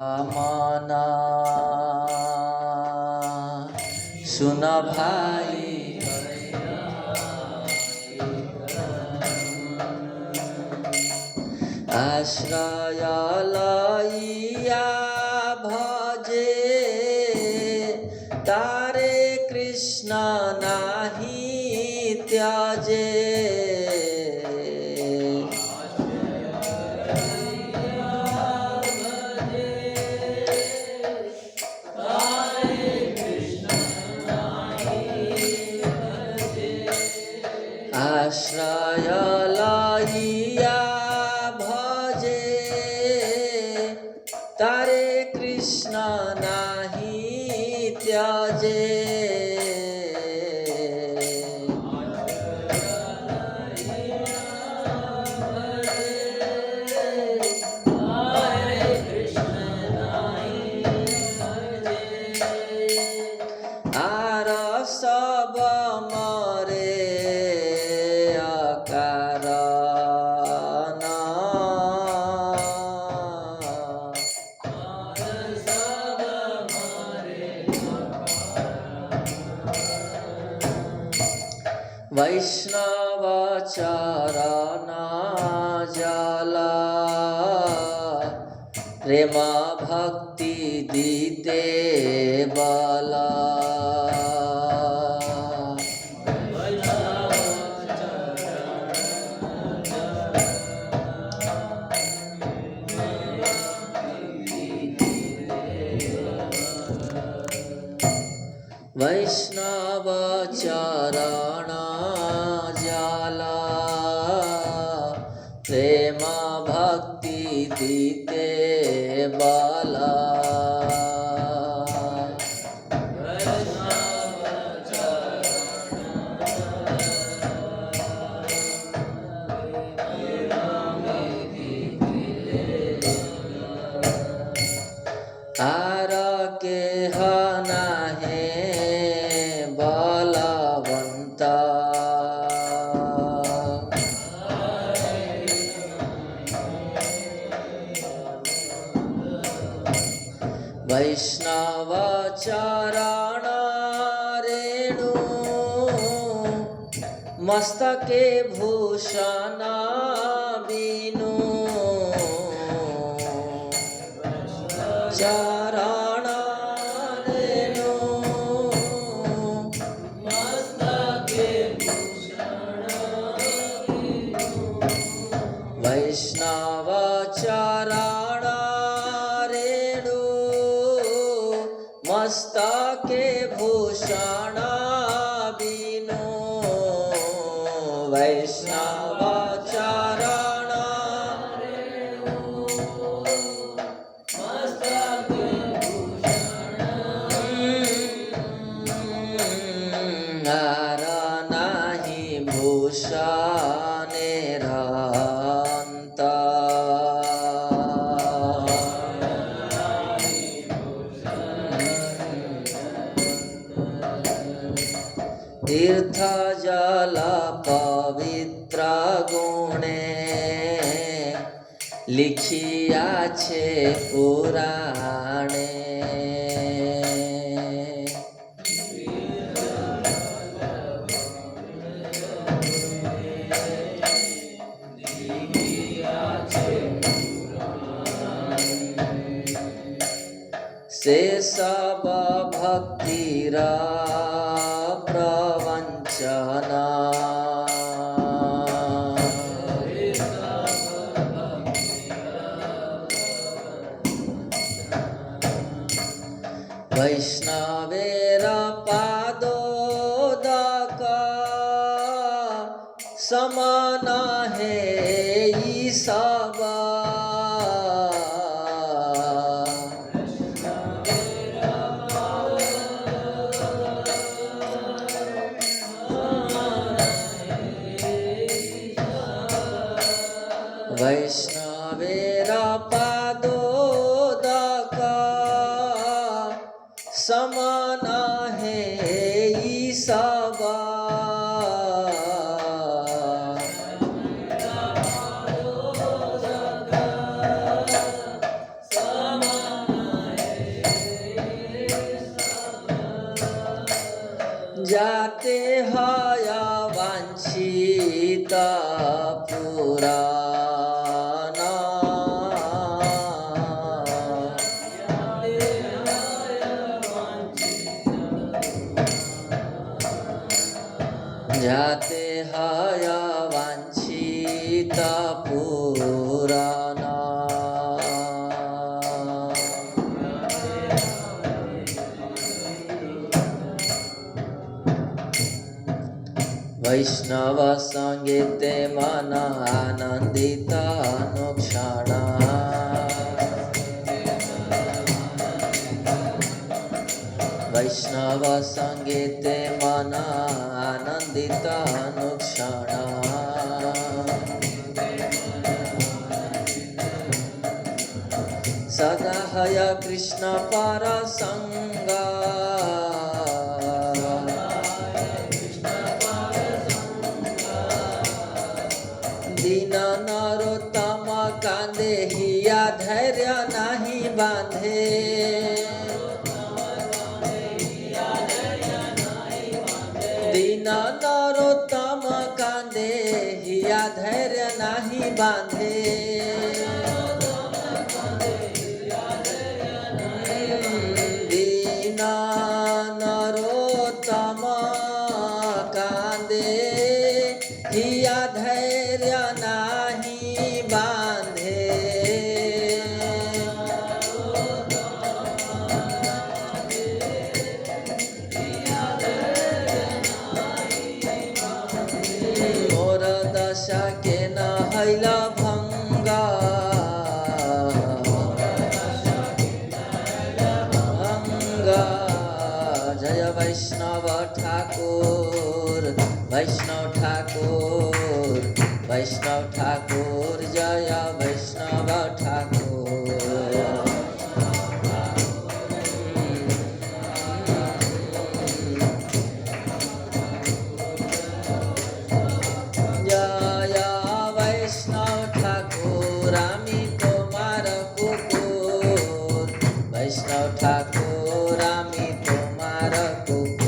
माना सुन भाई आश्रय लइया भजे तारे कृष्ण नाही त्याजे। आश्रय लइया भजे तारे कृष्ण नाही त्याजे। आर सब मरे अकारण वैष्णव चरण जला प्रेम भक्ति दीते बला। वैष्णव चरण जला प्रेम भक्ति दीते बला। आर के नाहे बलवंत वैष्णव चरण रेणु मस्तके भूषण बीनु। चरण रेणु मस्तके भूषण वैष्णव चरण रेणु मस्तके भूषण बीनु। वैष्णव चरण आर नाही भूषणेर अंत तीर्थ जल पवित्र गुणे लिखिया छे पुराणे। से सब भक्तिर प्रवंचना वैष्णवेर पादोदक समान है ई सब। वैष्णवेर पादोदक समान है ई सब। समान जाते हय वाञ्छित पुराण जाते हय वाञ्छित पुराण वैष्णव संगीते मन आनंदित अनुक्षण वैष्णव संगीते मन आनंदित अनुक्षण सदा हय कृष्ण पर संग दीन नरोत्तम कांदे हिया धैर्य नहीं बांधे दीन नरोत्तम कांदे हिया धैर्य नहीं बांधे दीन नरोत्तम कांदे हिया धैर्य नहीं बांधे मोर दशा के न हैल भंग जय वैष्णव ठाकुर वैष्णव ठाकुर वैष्णव ठाकुर जय वैष्णव ठाकुर जय वैष्णव ठाकुर आमी तोमार कुकुर वैष्णव ठाकुर आमी तोमार कुकुर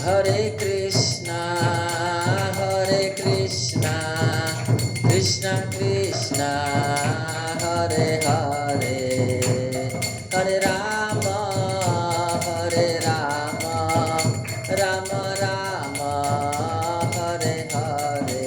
हरे कृष्णा कृष्णा कृष्णा हरे हरे हरे राम राम राम हरे हरे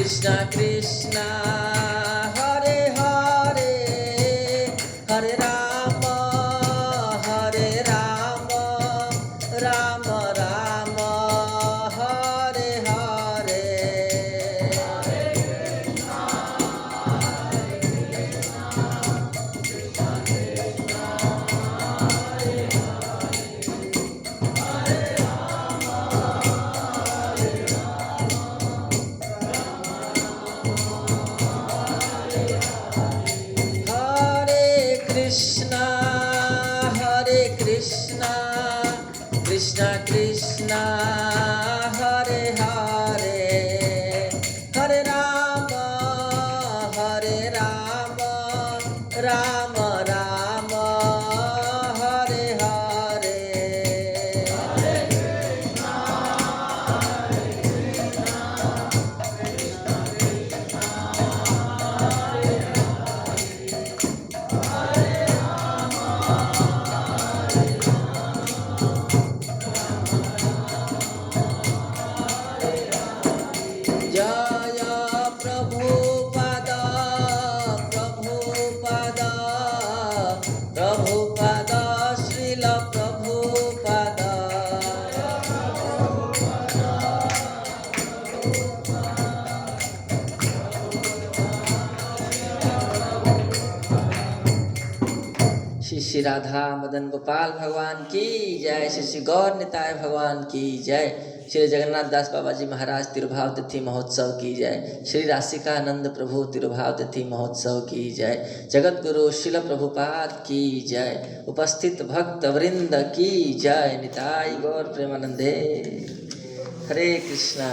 कृष्णा कृष्णा हरे हरे हरे राम राम राम हरे हरे कृष्णा कृष्णा हरे हरे हरे राम राम राम हरे हरे जय प्रभुपद श्री राधा मदन गोपाल भगवान की जय, श्री श्री गौर निताय भगवान की जय, श्री जगन्नाथ दास बाबा जी महाराज तिरुभाव तिथि महोत्सव की जय, श्री राशिकानंद प्रभु तिरुभाव तिथि महोत्सव की जय, जगत गुरु शिल प्रभुपाद की जय, उपस्थित भक्त वृंद की जय, निताय गौर प्रेमानंदे। हरे कृष्णा।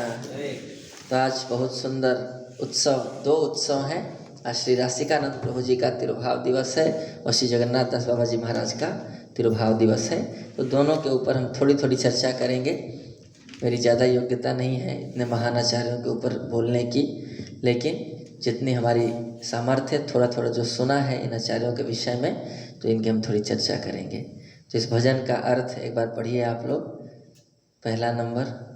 तो आज बहुत सुंदर उत्सव, दो उत्सव हैं। आज श्री राशिकानंद प्रभु जी का तिरुभाव दिवस है और श्री जगन्नाथ दास बाबा जी महाराज का तिरुभाव दिवस है। तो दोनों के ऊपर हम थोड़ी थोड़ी चर्चा करेंगे। मेरी ज़्यादा योग्यता नहीं है इतने महान आचार्यों के ऊपर बोलने की, लेकिन जितनी हमारी सामर्थ्य, थोड़ा थोड़ा जो सुना है इन आचार्यों के विषय में, तो इनकी हम थोड़ी चर्चा करेंगे। तो इस भजन का अर्थ एक बार पढ़िए आप लोग। पहला नंबर,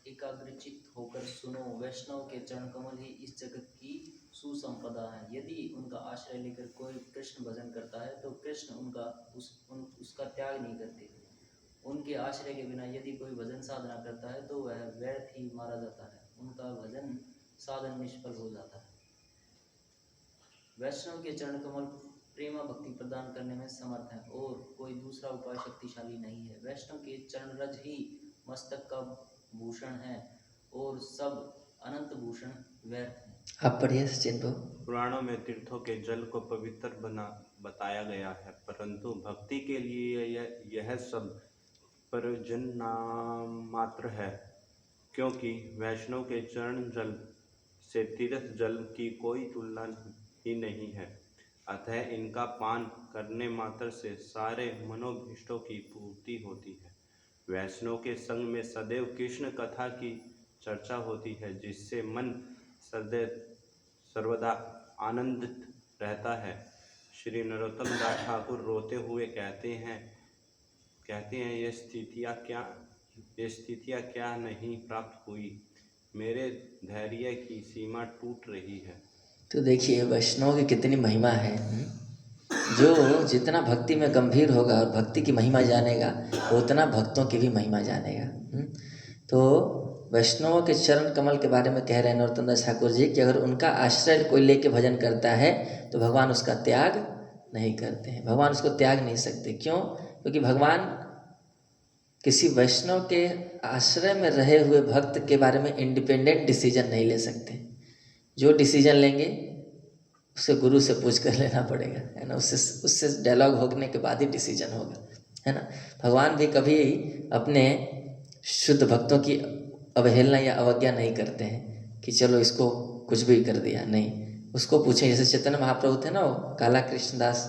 एकाग्रचित्त होकर सुनो, वैष्णव के चरण कमल ही इस जगत की सुसंपदा है। यदि उनका आश्रय लेकर कोई कृष्ण भजन करता है तो कृष्ण उसका त्याग नहीं करते। उनके आश्रय के बिना यदि कोई भजन साधना करता है तो वह व्यर्थ ही मारा जाता है, उनका भजन साधन निष्फल हो जाता है। वैष्णव के चरण कमल प्रेमा भक्ति प्रदान करने में समर्थ है और कोई दूसरा उपाय शक्तिशाली नहीं है। वैष्णव के चरण रज ही मस्तक का भूषण है और सब अनंत भूषण व्यर्थ है। आप पढ़िए सचिन को। पुराणों में तीर्थों के जल को पवित्र बताया गया है, परंतु भक्ति के लिए यह सब प्रयोजन नाम मात्र है, क्योंकि वैष्णव के चरण जल से तीर्थ जल की कोई तुलना ही नहीं है। अतः इनका पान करने मात्र से सारे मनोभीष्टों की पूर्ति होती है। वैष्णव के संग में सदैव कृष्ण कथा की चर्चा होती है, जिससे मन सर्वदा आनंदित रहता है। श्री नरोत्तम दास ठाकुर रोते हुए कहते हैं ये स्थितियाँ क्या नहीं प्राप्त हुई, मेरे धैर्य की सीमा टूट रही है। तो देखिए वैष्णव की कितनी महिमा है। जो जितना भक्ति में गंभीर होगा और भक्ति की महिमा जानेगा, वो उतना भक्तों की भी महिमा जानेगा। तो वैष्णवों के चरण कमल के बारे में कह रहे हैं नरोत्तम दास ठाकुर जी कि अगर उनका आश्रय कोई लेके भजन करता है तो भगवान उसका त्याग नहीं करते हैं। भगवान उसको त्याग नहीं सकते। क्यों? क्योंकि भगवान किसी वैष्णव के आश्रय में रहे हुए भक्त के बारे में इंडिपेंडेंट डिसीजन नहीं ले सकते। जो डिसीजन लेंगे उसे गुरु से पूछ कर लेना पड़ेगा, है ना। उससे डायलॉग होने के बाद ही डिसीजन होगा, है ना। भगवान भी कभी अपने शुद्ध भक्तों की अवहेलना या अवज्ञा नहीं करते हैं कि चलो इसको कुछ भी कर दिया, नहीं। उसको पूछें। जैसे चैतन्य महाप्रभु थे ना, वो काला कृष्णदास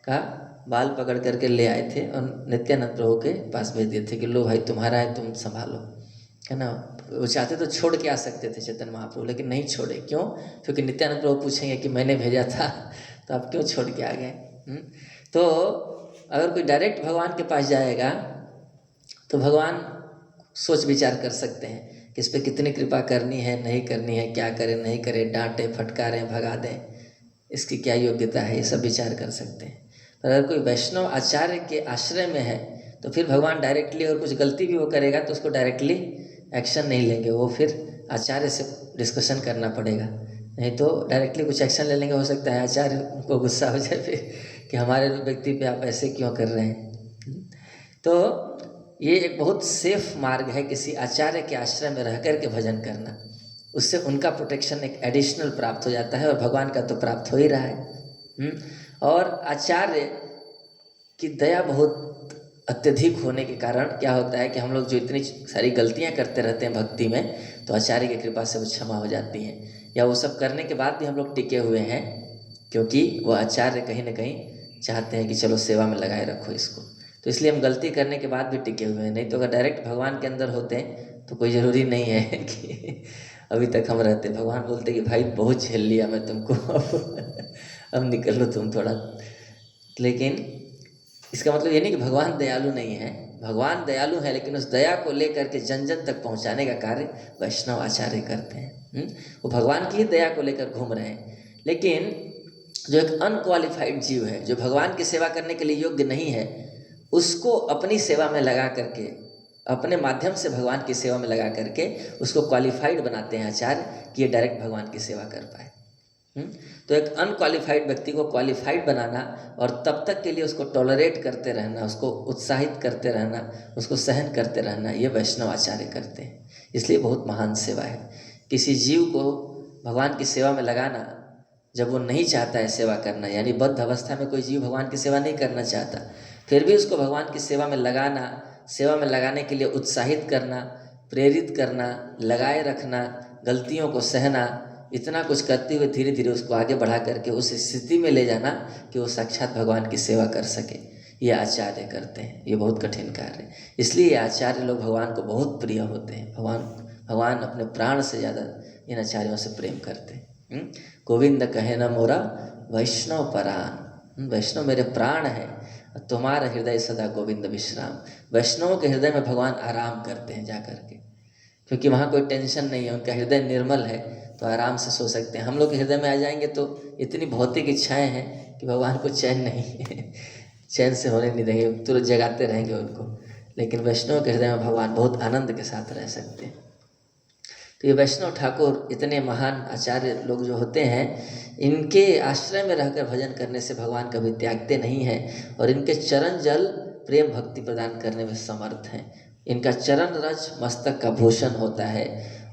का बाल पकड़ करके ले आए थे और नित्यानंद प्रभु के पास भेज दिए थे कि लो भाई तुम्हारा है, तुम संभालो, है ना। वो चाहते तो छोड़ के आ सकते थे चैतन्य महाप्रभु, लेकिन नहीं छोड़े। क्यों? क्योंकि नित्यानंद प्रभु पूछेंगे कि मैंने भेजा था तो आप क्यों छोड़ के आ गए। तो अगर कोई डायरेक्ट भगवान के पास जाएगा तो भगवान सोच विचार कर सकते हैं कि इस पर कितनी कृपा करनी है, नहीं करनी है, क्या करें नहीं करें, डांटे फटकारें भगा दें, इसकी क्या योग्यता है, ये सब विचार कर सकते हैं। पर अगर कोई वैष्णव आचार्य के आश्रय में है तो फिर भगवान डायरेक्टली, और कुछ गलती भी वो करेगा तो उसको डायरेक्टली एक्शन नहीं लेंगे, वो फिर आचार्य से डिस्कशन करना पड़ेगा। नहीं तो डायरेक्टली कुछ एक्शन ले लेंगे, हो सकता है आचार्य को गुस्सा हो जाए फिर कि हमारे व्यक्ति पे आप ऐसे क्यों कर रहे हैं। तो ये एक बहुत सेफ मार्ग है किसी आचार्य के आश्रय में रह कर के भजन करना। उससे उनका प्रोटेक्शन एक एडिशनल प्राप्त हो जाता है और भगवान का तो प्राप्त हो ही रहा है। और आचार्य की दया बहुत अत्यधिक होने के कारण क्या होता है कि हम लोग जो इतनी सारी गलतियां करते रहते हैं भक्ति में, तो आचार्य की कृपा से वो क्षमा हो जाती हैं। या वो सब करने के बाद भी हम लोग टिके हुए हैं क्योंकि वो आचार्य कहीं ना कहीं चाहते हैं कि चलो सेवा में लगाए रखो इसको। तो इसलिए हम गलती करने के बाद भी टिके हुए हैं। नहीं तो अगर डायरेक्ट भगवान के अंदर होते हैं तो कोई ज़रूरी नहीं है कि अभी तक हम रहते। भगवान बोलते कि भाई बहुत झेल लिया मैं तुमको, अब निकल लो तुम थोड़ा। लेकिन इसका मतलब ये नहीं कि भगवान दयालु नहीं है। भगवान दयालु है, लेकिन उस दया को लेकर के जन जन तक पहुंचाने का कार्य वैष्णव आचार्य करते हैं। वो भगवान की ही दया को लेकर घूम रहे हैं। लेकिन जो एक अनक्वालिफाइड जीव है, जो भगवान की सेवा करने के लिए योग्य नहीं है, उसको अपनी सेवा में लगा करके, अपने माध्यम से भगवान की सेवा में लगा करके उसको क्वालिफाइड बनाते हैं आचार्य कि ये डायरेक्ट भगवान की सेवा कर पाए। तो एक अनक्वालिफाइड व्यक्ति को क्वालिफाइड बनाना और तब तक के लिए उसको टॉलरेट करते रहना, उसको उत्साहित करते रहना, उसको सहन करते रहना, ये वैष्णव आचार्य करते हैं। इसलिए बहुत महान सेवा है। किसी जीव को भगवान की सेवा में लगाना, जब वो नहीं चाहता है सेवा करना, यानी बद्ध अवस्था में कोई जीव भगवान की सेवा नहीं करना चाहता, फिर भी उसको भगवान की सेवा में लगाना, सेवा में लगाने के लिए उत्साहित करना, प्रेरित करना, लगाए रखना, गलतियों को सहना, इतना कुछ करते हुए धीरे धीरे उसको आगे बढ़ा करके उस स्थिति में ले जाना कि वो साक्षात भगवान की सेवा कर सके, ये आचार्य करते हैं। ये बहुत कठिन कार्य है। इसलिए ये आचार्य लोग भगवान को बहुत प्रिय होते हैं। भगवान अपने प्राण से ज़्यादा इन आचार्यों से प्रेम करते हैं। गोविंद कहे न मोरा वैष्णव परान, वैष्णव मेरे प्राण है, तुम्हारा हृदय सदा गोविंद विश्राम। वैष्णवों के हृदय में भगवान आराम करते हैं जा करके, क्योंकि वहाँ कोई टेंशन नहीं है, उनका हृदय निर्मल है, तो आराम से सो सकते हैं। हम लोग के हृदय में आ जाएंगे तो इतनी भौतिक इच्छाएं हैं कि भगवान को चैन नहीं है, चैन से होने नहीं देंगे, तुरंत जगाते रहेंगे उनको। लेकिन वैष्णव के हृदय में भगवान बहुत आनंद के साथ रह सकते हैं। तो ये वैष्णव ठाकुर इतने महान आचार्य लोग जो होते हैं, इनके आश्रय में रहकर भजन करने से भगवान कभी त्यागते नहीं हैं और इनके चरण जल प्रेम भक्ति प्रदान करने में समर्थ हैं। इनका चरण रज मस्तक का भूषण होता है।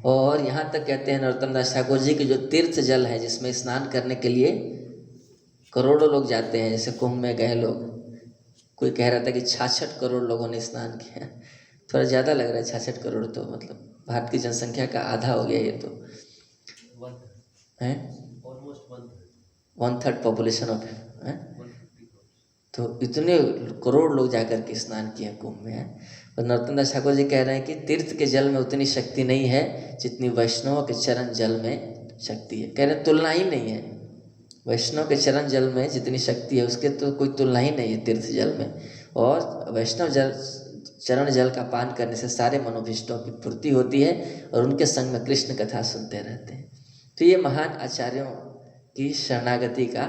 और यहाँ तक कहते हैं नरोत्तम दास ठाकुर जी के जो तीर्थ जल है, जिसमें स्नान करने के लिए करोड़ों लोग जाते हैं, जैसे कुंभ में गए लोग, कोई कह रहा था कि 66 करोड़ लोगों ने स्नान किया, थोड़ा ज़्यादा लग रहा है 66 करोड़, तो मतलब भारत की जनसंख्या का आधा हो गया ये तो है, ऑलमोस्ट 1/3 पॉपुलेशन ऑफ है। तो इतने करोड़ लोग जाकर के स्नान किए कुंभ में है। और नरोत्तम दास ठाकुर जी कह रहे हैं कि तीर्थ के जल में उतनी शक्ति नहीं है जितनी वैष्णव के चरण जल में शक्ति है। कह रहे हैं तुलना ही नहीं है, वैष्णव के चरण जल में जितनी शक्ति है उसके तो कोई तुलना ही नहीं है तीर्थ जल में। और वैष्णव चरण जल का पान करने से सारे मनोभिष्टों की पूर्ति होती है और उनके संग में कृष्ण कथा सुनते रहते हैं। तो ये महान आचार्यों की शरणागति का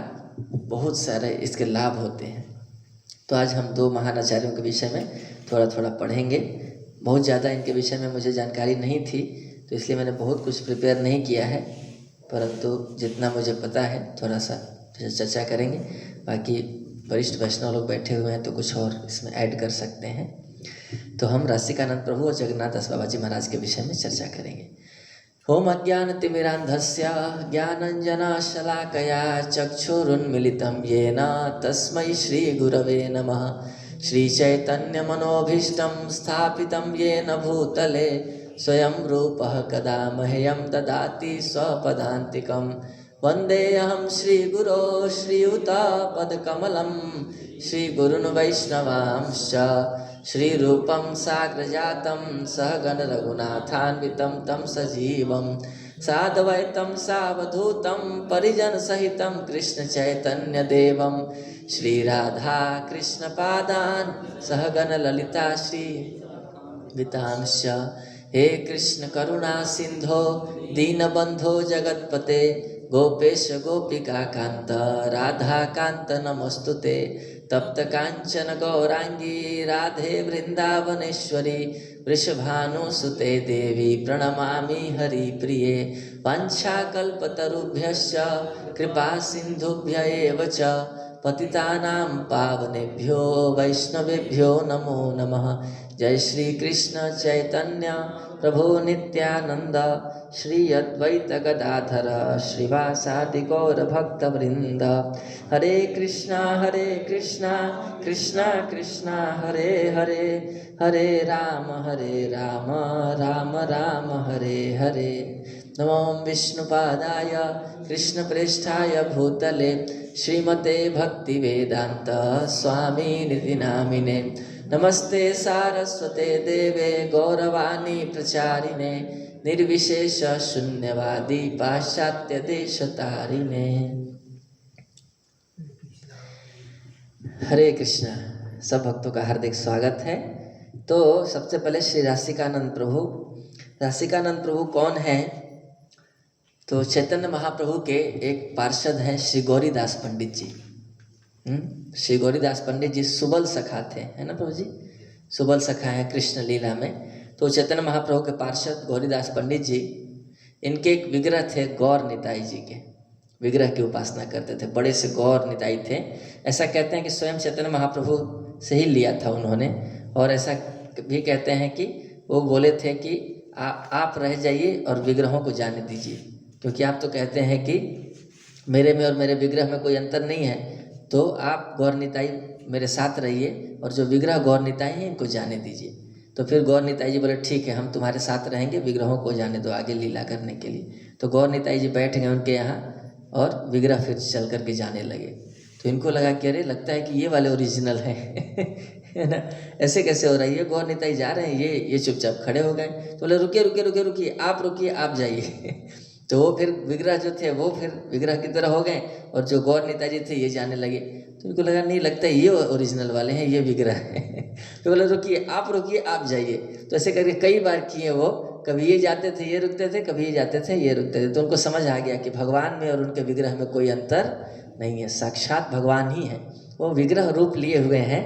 बहुत सारे इसके लाभ होते हैं। तो आज हम 2 महान आचार्यों के विषय में थोड़ा थोड़ा पढ़ेंगे। बहुत ज़्यादा इनके विषय में मुझे जानकारी नहीं थी, तो इसलिए मैंने बहुत कुछ प्रिपेयर नहीं किया है, परंतु जितना मुझे पता है थोड़ा सा चर्चा करेंगे। बाकी वरिष्ठ वैष्णव लोग बैठे हुए हैं तो कुछ और इसमें ऐड कर सकते हैं। तो हम रसिकानंद प्रभु और जगन्नाथ दास बाबा जी महाराज के विषय में चर्चा करेंगे। ओम अज्ञानतिमिरान्धस्य ज्ञानञ्जनशलाकया चक्षुरुन्मिलितं येन तस्मै श्रीगुरवे नमः। श्रीचैतन्यमनोभीष्टं स्थापितं येन भूतले स्वयं रूपः कदा मह्यं ददाति स्वपदान्तिकं। वन्देऽहं श्रीगुरो श्रीयुतपदकमलं श्रीगुरून् वैष्णवांश्च श्रीरूपं साग्रजातं सहगण रघुनाथान्वितं तं सजीवं साद्वैतं सावधूतं परिजनसहितं कृष्णचैतन्यदेवं श्रीराधा कृष्णपादान् सहगण ललिता श्रीवितांश्च। हे कृष्ण करुणा सिंधो दीनबंधो जगत्पते गोपेश गोपिका कांत राधा कांत नमस्तुते। तप्त कांचन गौरांगी राधे वृंदावनेश्वरी वृषभानुसुते देवी प्रणमामि हरिप्रिये। वाञ्छाकल्पतरुभ्यश्च कृपा सिन्धुभ्य एव च पतितानां पावनेभ्यो वैष्णवेभ्यो नमो नमः। जय श्री कृष्ण चैतन्य प्रभु नित्यानंद श्री अद्वैत गदाधर श्रीवासादि गौर भक्त वृंद। हरे कृष्णा कृष्णा कृष्णा हरे हरे, हरे राम राम राम हरे हरे। नमो विष्णुपादाय कृष्णप्रेष्ठाय भूतले श्रीमते भक्तिवेदांत स्वामिनिधि नामिने। नमस्ते सारस्वते देवे गौरवाणी प्रचारिणे निर्विशेष शून्यवादी पाश्चात्य देशतारिणे। हरे कृष्णा। सब भक्तों का हार्दिक स्वागत है। तो सबसे पहले श्री रासिकानंद प्रभु कौन है? तो चैतन्य महाप्रभु के एक पार्षद हैं श्री गौरीदास पंडित जी। श्री गौरीदास पंडित जी सुबल सखा थे, है ना प्रभु जी? सुबल सखा है कृष्ण लीला में। तो चैतन्य महाप्रभु के पार्षद गौरीदास पंडित जी, इनके एक विग्रह थे गौर निताई जी के। विग्रह की उपासना करते थे, बड़े से गौर निताई थे। ऐसा कहते हैं कि स्वयं चैतन्य महाप्रभु से ही लिया था उन्होंने। और ऐसा भी कहते हैं कि वो बोले थे कि आप रह जाइए और विग्रहों को जाने दीजिए, क्योंकि आप तो कहते हैं कि मेरे में और मेरे विग्रह में कोई अंतर नहीं है, तो आप गौर निताई मेरे साथ रहिए और जो विग्रह गौर निताई हैं इनको जाने दीजिए। तो फिर गौर निताई जी बोले ठीक है, हम तुम्हारे साथ रहेंगे, विग्रहों को जाने दो आगे लीला करने के लिए। तो गौर निताई जी बैठ गए उनके यहाँ और विग्रह फिर चल कर के जाने लगे। तो इनको लगा कि अरे लगता है कि ये वाले ओरिजिनल हैं है ना, ऐसे कैसे हो रहा है, ये गौर निताई जा रहे हैं, ये चुपचाप खड़े हो गए। तो बोले रुकिए रुकिए रुकिए रुकिए, आप रुकिए, आप जाइए तो वो फिर विग्रह जो थे वो फिर विग्रह की तरह हो गए और जो गौर नेता जी थे ये जाने लगे। तो इनको लगा नहीं, लगता है ये ओरिजिनल वाले हैं, ये विग्रह है तो बोले रुकिए, आप रुकिए, आप जाइए। तो ऐसे करके कई बार किए वो, कभी ये जाते थे ये रुकते थे, कभी ये जाते थे ये रुकते थे। तो उनको समझ आ गया कि भगवान में और उनके विग्रह में कोई अंतर नहीं है, साक्षात भगवान ही है। वो विग्रह रूप लिए हुए हैं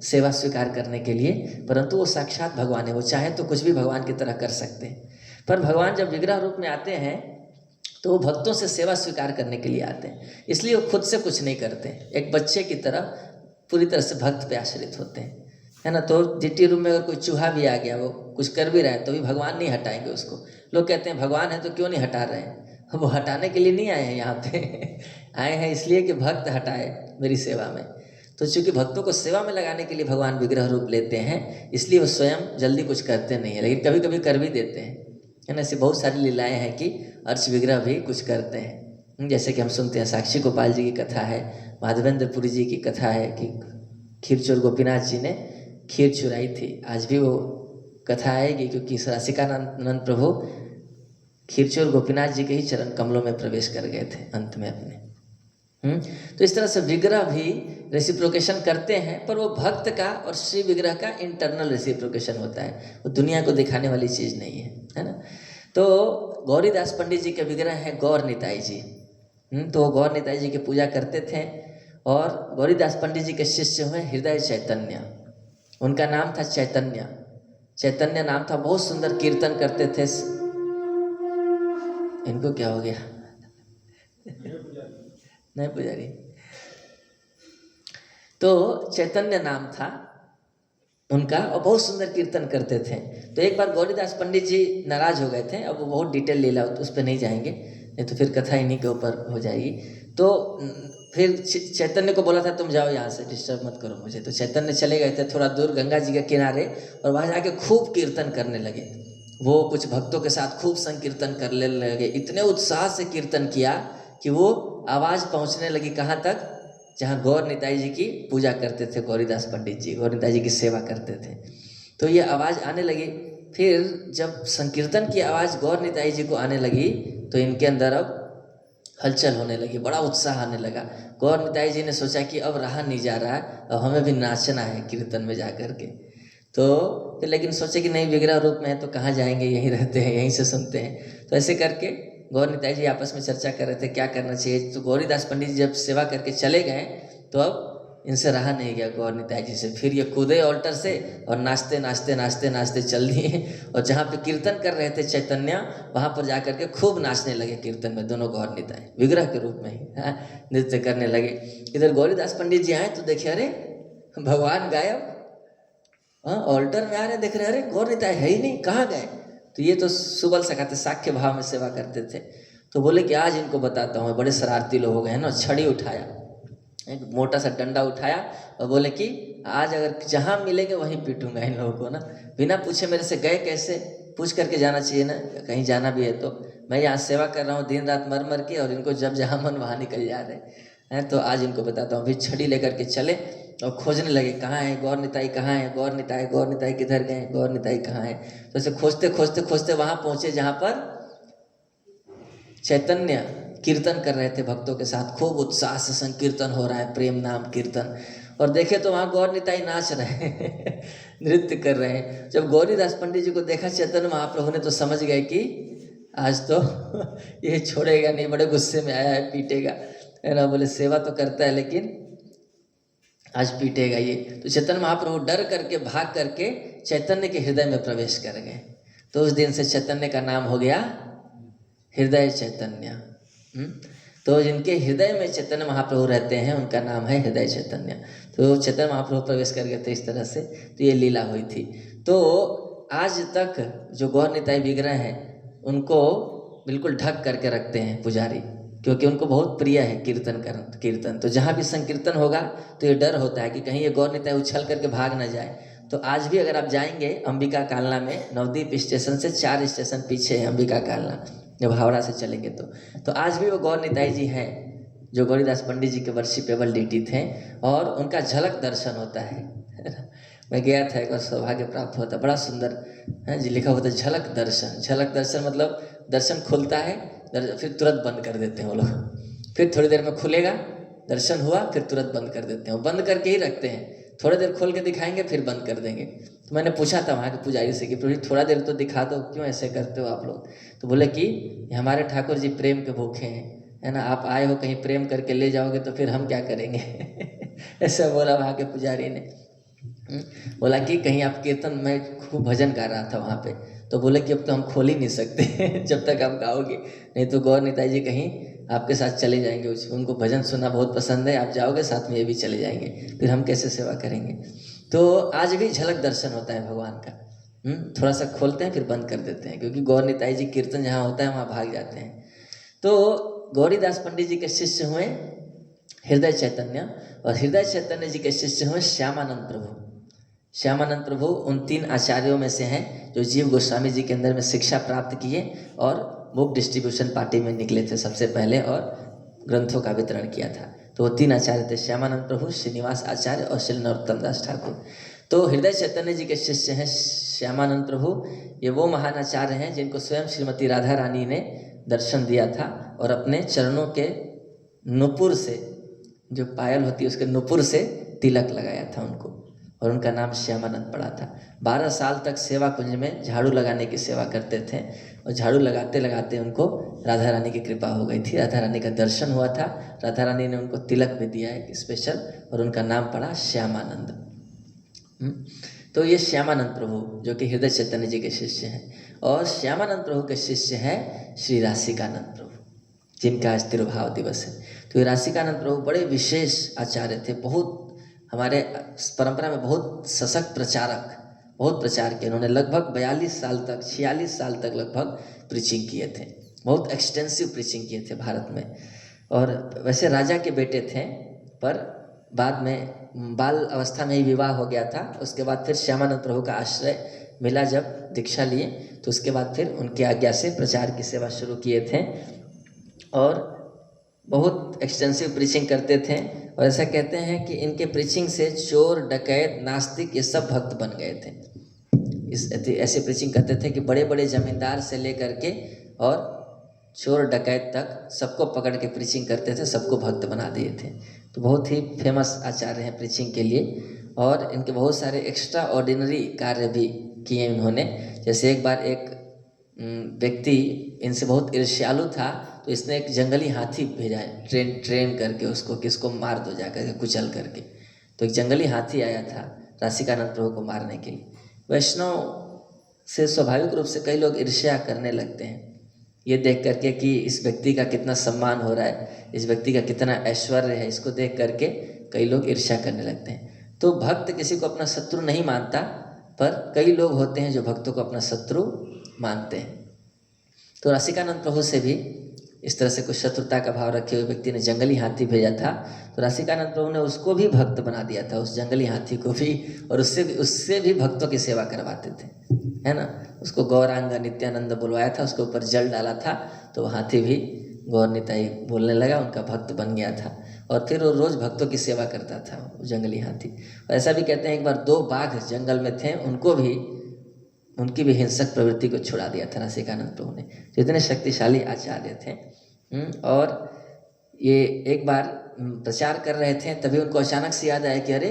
सेवा स्वीकार करने के लिए, परंतु वो साक्षात भगवान है। वो चाहे तो कुछ भी भगवान की तरह कर सकते हैं, पर भगवान जब विग्रह रूप में आते हैं तो वो भक्तों से सेवा स्वीकार करने के लिए आते हैं, इसलिए वो खुद से कुछ नहीं करते, एक बच्चे की तरह पूरी तरह से भक्त पे आश्रित होते हैं, है ना। तो डिटी रूम में अगर कोई चूहा भी आ गया, वो कुछ कर भी रहा है तो भी भगवान नहीं हटाएंगे उसको। लोग कहते हैं भगवान है तो क्यों नहीं हटा रहे हैं, वो हटाने के लिए नहीं आए हैं यहाँ पे आए हैं इसलिए कि भक्त हटाए मेरी सेवा में। तो चूँकि भक्तों को सेवा में लगाने के लिए भगवान विग्रह रूप लेते हैं, इसलिए वो स्वयं जल्दी कुछ करते नहीं है, लेकिन कभी कभी कर भी देते हैं, है ना। ऐसी बहुत सारी लीलाएं हैं कि अर्च विग्रह भी कुछ करते हैं। जैसे कि हम सुनते हैं साक्षी गोपाल जी की कथा है, माधवेंद्रपुरी जी की कथा है कि खीरचोर गोपीनाथ जी ने खीर चुराई थी। आज भी वो कथा आएगी, क्योंकि रसिकानंद प्रभु खीरचोर गोपीनाथ जी के ही चरण कमलों में प्रवेश कर गए थे अंत में अपने। तो इस तरह से विग्रह भी रेसिप्रोकेशन करते हैं, पर वो भक्त का और श्री विग्रह का इंटरनल रेसिप्रोकेशन होता है, वो दुनिया को दिखाने वाली चीज़ नहीं है ना। तो गौरीदास पंडित जी के विग्रह हैं गौर निताई जी। तो वो गौर निताई जी की पूजा करते थे, और गौरीदास पंडित जी के शिष्य हुए हृदय चैतन्य, उनका नाम था चैतन्य, चैतन्य नाम था। बहुत सुंदर कीर्तन करते थे। इनको क्या हो गया नहीं पुजारी। तो चैतन्य नाम था उनका, और बहुत सुंदर कीर्तन करते थे। तो एक बार गौरीदास पंडित जी नाराज हो गए थे, अब वो बहुत डिटेल लीला तो उस पर नहीं जाएंगे, नहीं तो फिर कथा इन्हीं के ऊपर हो जाएगी। तो फिर चैतन्य को बोला था तुम जाओ यहाँ से, डिस्टर्ब मत करो मुझे। तो चैतन्य चले गए थे थोड़ा दूर गंगा जी के किनारे, और वहाँ जाके खूब कीर्तन करने लगे। वो कुछ भक्तों के साथ खूब संकीर्तन करने लगे, इतने उत्साह से कीर्तन किया कि वो आवाज़ पहुँचने लगी कहाँ तक, जहाँ गौर निताई जी की पूजा करते थे गौरीदास पंडित जी, गौर निताई जी की सेवा करते थे। तो ये आवाज़ आने लगी। फिर जब संकीर्तन की आवाज़ गौर निताई जी को आने लगी तो इनके अंदर अब हलचल होने लगी, बड़ा उत्साह आने लगा। गौर निताई जी ने सोचा कि अब रहा नहीं जा रहा, अब हमें भी नाचना है कीर्तन में जा कर के। तो फिर लेकिन सोचे कि नहीं, विग्रह रूप में है तो कहाँ जाएंगे, यहीं रहते हैं, यहीं से सुनते हैं। तो ऐसे करके गौर निताई जी आपस में चर्चा कर रहे थे क्या करना चाहिए। तो गौरीदास पंडित जी जब सेवा करके चले गए तो अब इनसे रहा नहीं गया गौर निताई जी से। फिर ये कूदे ऑल्टर से और नाचते नाचते नाचते नाचते चल दिए, और जहाँ पे कीर्तन कर रहे थे चैतन्य, वहाँ पर जा करके खूब नाचने लगे कीर्तन में दोनों गौर निताई, विग्रह के रूप में ही नृत्य करने लगे। इधर गौरीदास पंडित जी आए तो देखे अरे भगवान गायब, ऑल्टर में आ रहे, देख रहे अरे गौर निताई है ही नहीं, कहाँ गए। तो ये तो सुबल सखाते साख्य भाव में सेवा करते थे। तो बोले कि आज इनको बताता हूँ, बड़े शरारती लोग हो गए हैं ना। छड़ी उठाया, एक मोटा सा डंडा उठाया और बोले कि आज अगर जहाँ मिलेंगे वहीं पीटूंगा इन लोगों को ना। बिना पूछे मेरे से गए कैसे, पूछ करके जाना चाहिए ना, कहीं जाना भी है तो। मैं यहाँ सेवा कर रहा हूँ दिन रात मर मर के, और इनको जब जहाँ मन वहाँ निकल जा रहे हैं। तो आज इनको बताता हूँ। फिर छड़ी लेकर के चले और खोजने लगे कहाँ है गौर निताई, कहाँ है गौर निताई, गौर निताई किधर गए, गौर निताई कहाँ है। तो ऐसे खोजते खोजते खोजते वहाँ पहुँचे जहाँ पर चैतन्य कीर्तन कर रहे थे भक्तों के साथ, खूब उत्साह से संकीर्तन हो रहा है, प्रेम नाम कीर्तन। और देखे तो वहाँ गौर निताई नाच रहे हैं नृत्य कर रहे हैं। जब गौरीदास पंडित जी को देखा चैतन्य महाप्रभु ने, तो समझ गए कि आज तो ये छोड़ेगा नहीं, बड़े गुस्से में आया है, पीटेगा, है ना। बोले सेवा तो करता है लेकिन आज पीटेगा ये। तो चैतन्य महाप्रभु डर करके भाग करके चैतन्य के हृदय में प्रवेश कर गए। तो उस दिन से चैतन्य का नाम हो गया हृदय चैतन्य। तो जिनके हृदय में चैतन्य महाप्रभु रहते हैं उनका नाम है हृदय चैतन्य। तो चैतन्य महाप्रभु प्रवेश कर गए थे इस तरह से, तो ये लीला हुई थी। तो आज तक जो गौर निताई विग्रह हैं उनको बिल्कुल ढक करके रखते हैं पुजारी, क्योंकि उनको बहुत प्रिय है कीर्तन। तो जहाँ भी संकीर्तन होगा तो ये डर होता है कि कहीं ये गौर निताई उछल करके भाग न जाए। तो आज भी अगर आप जाएंगे अंबिका कालना में, नवद्वीप स्टेशन से 4 स्टेशन पीछे है अंबिका कालना, जब हावड़ा से चलेंगे तो आज भी वो गौर निताई जी हैं जो गौरीदास पंडित जी के वर्शिपेबल डीटी थे, और उनका झलक दर्शन होता है। मैं गया था एक बार, सौभाग्य प्राप्त होता, बड़ा सुंदर है जी, लिखा होता है झलक दर्शन। झलक दर्शन मतलब दर्शन खुलता है, फिर तुरंत बंद कर देते हैं वो लोग, फिर थोड़ी देर में खुलेगा, दर्शन हुआ, फिर तुरंत बंद कर देते हैं, वो बंद करके ही रखते हैं। थोड़ी देर खोल के दिखाएंगे फिर बंद कर देंगे। तो मैंने पूछा था वहाँ के पुजारी से कि प्रभु थोड़ा देर तो दिखा दो, क्यों ऐसे करते हो आप लोग? तो बोले कि हमारे ठाकुर जी प्रेम के भूखे हैं, है ना, आप आए हो कहीं प्रेम करके ले जाओगे तो फिर हम क्या करेंगे। ऐसा बोला वहाँ के पुजारी ने। बोला कि कहीं आप कीर्तन में खूब भजन गा रहा था वहाँ पे, तो बोले कि अब तो हम खोल ही नहीं सकते जब तक आप गाओगे, नहीं तो गौर निताई जी कहीं आपके साथ चले जाएंगे। उनको भजन सुनना बहुत पसंद है, आप जाओगे साथ में ये भी चले जाएंगे, फिर हम कैसे सेवा करेंगे। तो आज भी झलक दर्शन होता है भगवान का। थोड़ा सा खोलते हैं फिर बंद कर देते हैं, क्योंकि गौर निताई जी कीर्तन जहाँ होता है वहाँ भाग जाते हैं। तो गौरीदास पंडित जी के शिष्य हुए हृदय चैतन्य, और हृदय चैतन्य जी के शिष्य हुए श्यामानंद प्रभु। श्यामानंद प्रभु उन 3 आचार्यों में से हैं जो जीव गोस्वामी जी के अंदर में शिक्षा प्राप्त किए और बुक डिस्ट्रीब्यूशन पार्टी में निकले थे सबसे पहले और ग्रंथों का वितरण किया था। तो वो 3 आचार्य थे, श्यामानंद प्रभु, श्रीनिवास आचार्य और श्री नरोत्तम दास ठाकुर। तो हृदय चैतन्य जी के शिष्य हैं श्यामानंद प्रभु। ये वो महान आचार्य हैं जिनको स्वयं श्रीमती राधा रानी ने दर्शन दिया था और अपने चरणों के नुपुर से, जो पायल होती है उसके नुपुर से तिलक लगाया था उनको, और उनका नाम श्यामानंद पड़ा था। 12 साल तक सेवा कुंज में झाड़ू लगाने की सेवा करते थे, और झाड़ू लगाते लगाते उनको राधा रानी की कृपा हो गई थी, राधा रानी का दर्शन हुआ था, राधा रानी ने उनको तिलक भी दिया है स्पेशल, और उनका नाम पड़ा श्यामानंद। तो ये श्यामानंद प्रभु जो कि हृदय चैतन्य जी के शिष्य हैं, और श्यामानंद प्रभु के शिष्य हैं श्री राशिकानंद प्रभु, जिनका आज तिरुभाव दिवस है। तो ये राशिकानंद प्रभु बड़े विशेष आचार्य थे, बहुत हमारे परंपरा में बहुत सशक्त प्रचारक, बहुत प्रचार किया उन्होंने। लगभग 46 साल तक लगभग प्रीचिंग किए थे, बहुत एक्सटेंसिव प्रीचिंग किए थे भारत में। और वैसे राजा के बेटे थे, पर बाद में बाल अवस्था में ही विवाह हो गया था। उसके बाद फिर श्यामानंद प्रभु का आश्रय मिला, जब दीक्षा लिए तो उसके बाद फिर उनकी आज्ञा से प्रचार की सेवा शुरू किए थे, और बहुत एक्सटेंसिव प्रीचिंग करते थे। और ऐसा कहते हैं कि इनके प्रीचिंग से चोर, डकैत, नास्तिक ये सब भक्त बन गए थे। ऐसे प्रीचिंग करते थे कि बड़े बड़े जमींदार से लेकर के और चोर डकैत तक सबको पकड़ के प्रीचिंग करते थे, सबको भक्त बना दिए थे। तो बहुत ही फेमस आचार्य हैं प्रीचिंग के लिए, और इनके बहुत सारे एक्स्ट्रा ऑर्डिनरी कार्य भी किए इन्होंने। जैसे एक बार एक व्यक्ति इनसे बहुत ईर्ष्यालु था, तो इसने एक जंगली हाथी भेजा है ट्रेन करके उसको, किसको मार दो जाकर के, कुचल करके। तो एक जंगली हाथी आया था राशिकानंद प्रभु को मारने के लिए। वैष्णव से स्वाभाविक रूप से कई लोग ईर्ष्या करने लगते हैं, ये देख करके कि इस व्यक्ति का कितना सम्मान हो रहा है, इस व्यक्ति का कितना ऐश्वर्य है, इसको देख करके कई लोग ईर्ष्या करने लगते हैं। तो भक्त किसी को अपना शत्रु नहीं मानता, पर कई लोग होते हैं जो भक्तों को अपना शत्रु मानते हैं। तो राशिकानंद प्रभु से भी इस तरह से कुछ शत्रुता का भाव रखे हुए व्यक्ति ने जंगली हाथी भेजा था, तो राशिकानंद प्रभु ने उसको भी भक्त बना दिया था, उस जंगली हाथी को भी, और उससे भी भक्तों की सेवा करवाते थे, है ना। उसको गौरांग नित्यानंद बुलवाया था, उसके ऊपर जल डाला था, तो हाथी भी गौर निताई बोलने लगा, उनका भक्त बन गया था, और फिर वो रोज़ भक्तों की सेवा करता था वो जंगली हाथी। और ऐसा भी कहते हैं एक बार 2 बाघ जंगल में थे, उनकी भी हिंसक प्रवृत्ति को छुड़ा दिया था राशिकानंद प्रभु ने। तो इतने शक्तिशाली आचार्य थे। और ये एक बार प्रचार कर रहे थे, तभी उनको अचानक से याद आया कि अरे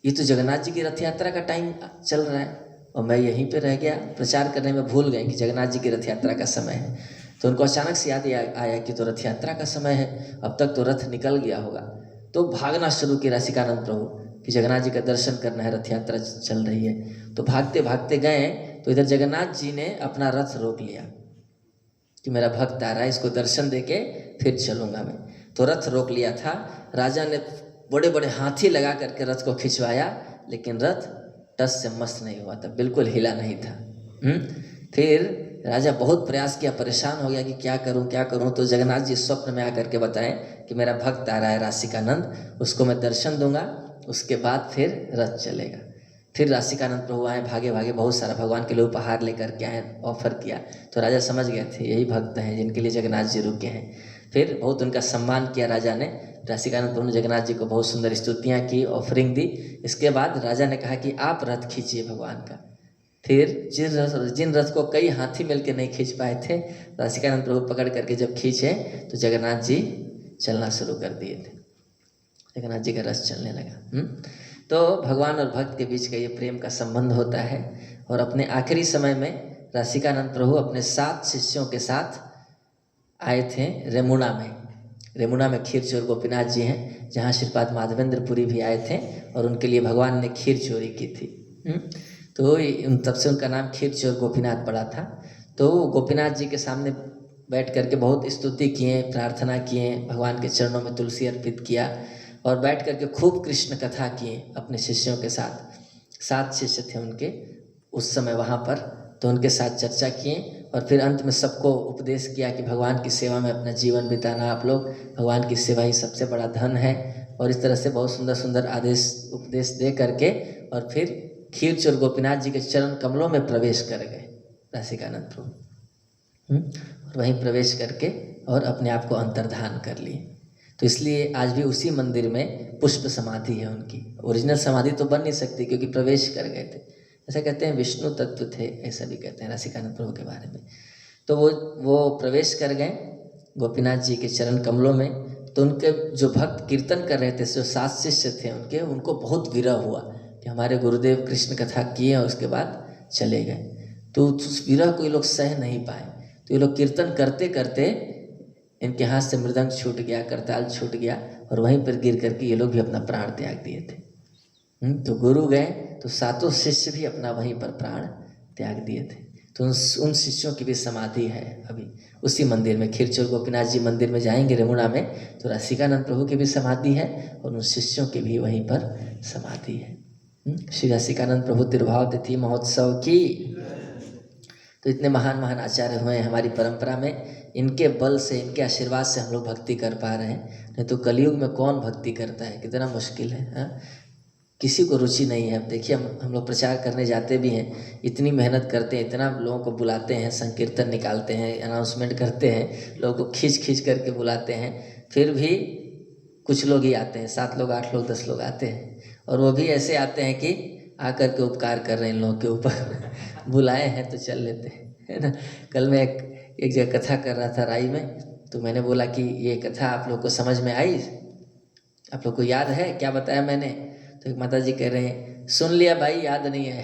ये तो जगन्नाथ जी की रथ यात्रा का टाइम चल रहा है, और मैं यहीं पे रह गया, प्रचार करने में भूल गए कि जगन्नाथ जी की रथ यात्रा का समय है। तो उनको अचानक से याद आया कि तो रथ यात्रा का समय है, अब तक तो रथ निकल गया होगा। तो भागना शुरू किया राशिकानंद प्रभु कि जगन्नाथ जी का दर्शन करना है, रथ यात्रा चल रही है। तो भागते भागते गए, तो इधर जगन्नाथ जी ने अपना रथ रोक लिया कि मेरा भक्त आ रहा है, इसको दर्शन देके फिर चलूँगा मैं। तो रथ रोक लिया था। राजा ने बड़े बड़े हाथी लगा करके रथ को खिंचवाया, लेकिन रथ टस से मस नहीं हुआ था, बिल्कुल हिला नहीं था। फिर राजा बहुत प्रयास किया, परेशान हो गया कि क्या करूं। तो जगन्नाथ जी स्वप्न में आकर के बताएं कि मेरा भक्त आ रहा है राशिकानंद, उसको मैं दर्शन दूंगा, उसके बाद फिर रथ चलेगा। फिर राशिकानंद प्रभु आए, भागे भागे बहुत सारा भगवान के लिए उपहार लेकर के आए, ऑफर किया। तो राजा समझ गए थे यही भक्त हैं जिनके लिए जगन्नाथ जी रुके हैं। फिर बहुत उनका सम्मान किया राजा ने। राशिकानंद प्रभु ने जगन्नाथ जी को बहुत सुंदर स्तुतियाँ की, ऑफरिंग दी। इसके बाद राजा ने कहा कि आप रथ खींचिए भगवान का। फिर जिन रथ को कई हाथी मिलकर नहीं खींच पाए थे, राशिकानंद प्रभु पकड़ करके जब खींचे तो जगन्नाथ जी चलना शुरू कर दिए थे। जगन्नाथ जी का रथ चलने लगा। तो भगवान और भक्त के बीच का ये प्रेम का संबंध होता है। और अपने आखिरी समय में राशिकानंद प्रभु अपने 7 शिष्यों के साथ आए थे रेमुणा में। रेमुणा में खीर चोर गोपीनाथ जी हैं, जहाँ श्रीपाद माधवेंद्रपुरी भी आए थे और उनके लिए भगवान ने खीर चोरी की थी। तो तब से उनका नाम खीर चोर गोपीनाथ पड़ा था। तो गोपीनाथ जी के सामने बैठ करके बहुत स्तुति किए, प्रार्थना किए, भगवान के चरणों में तुलसी अर्पित किया और बैठ करके खूब कृष्ण कथा किए अपने शिष्यों के साथ। 7 शिष्य थे उनके उस समय वहाँ पर, तो उनके साथ चर्चा किए और फिर अंत में सबको उपदेश किया कि भगवान की सेवा में अपना जीवन बिताना, आप लोग भगवान की सेवा ही सबसे बड़ा धन है। और इस तरह से बहुत सुंदर सुंदर उपदेश दे करके और फिर खीर चोर गोपीनाथ जी के चरण कमलों में प्रवेश कर गए राशिकानंद प्रभु। और वहीं प्रवेश करके और अपने आप को अंतर्धान कर लिए। तो इसलिए आज भी उसी मंदिर में पुष्प समाधि है उनकी। ओरिजिनल समाधि तो बन नहीं सकती क्योंकि प्रवेश कर गए थे। ऐसा कहते हैं विष्णु तत्व थे, ऐसा भी कहते हैं राशिकानंद प्रभु के बारे में। तो वो प्रवेश कर गए गोपीनाथ जी के चरण कमलों में। तो उनके जो भक्त कीर्तन कर रहे थे, जो 7 शिष्य थे उनके, उनको बहुत विरह हुआ कि हमारे गुरुदेव कृष्ण कथा किए और उसके बाद चले गए। तो उस विरह को ये लोग सह नहीं पाए। तो ये लोग कीर्तन करते करते इनके हाथ से मृदंग छूट गया, करताल छूट गया और वहीं पर गिर करके ये लोग भी अपना प्राण त्याग दिए थे। तो गुरु गए तो 7 शिष्य भी अपना वहीं पर प्राण त्याग दिए थे। तो उन शिष्यों की भी समाधि है अभी उसी मंदिर में। खीर चोर गोपीनाथ जी मंदिर में जाएंगे रेमुणा में तो राशिकानंद प्रभु की भी समाधि है और उन शिष्यों की भी वहीं पर समाधि है। श्री राशिकानंद प्रभु तिरुभाव तिथि महोत्सव की। तो इतने महान महान आचार्य हुए हैं हमारी परंपरा में। इनके बल से, इनके आशीर्वाद से हम लोग भक्ति कर पा रहे हैं। नहीं तो कलयुग में कौन भक्ति करता है, कितना मुश्किल है। हाँ, किसी को रुचि नहीं है। अब देखिए हम लोग प्रचार करने जाते भी हैं, इतनी मेहनत करते हैं, इतना लोगों को बुलाते हैं, संकीर्तन निकालते हैं, अनाउंसमेंट करते हैं, लोगों को खींच खींच करके बुलाते हैं, फिर भी कुछ लोग ही आते हैं। 7 लोग, 8 लोग, 10 लोग आते हैं। और वो भी ऐसे आते हैं कि आकर के उपकार कर रहे हैं इन लोगों के ऊपर बुलाए हैं तो चल लेते हैं, है ना। कल मैं एक जगह कथा कर रहा था राई में, तो मैंने बोला कि ये कथा आप लोग को समझ में आई, आप लोग को याद है क्या बताया मैंने। तो एक माता जी कह रहे हैं सुन लिया भाई, याद नहीं है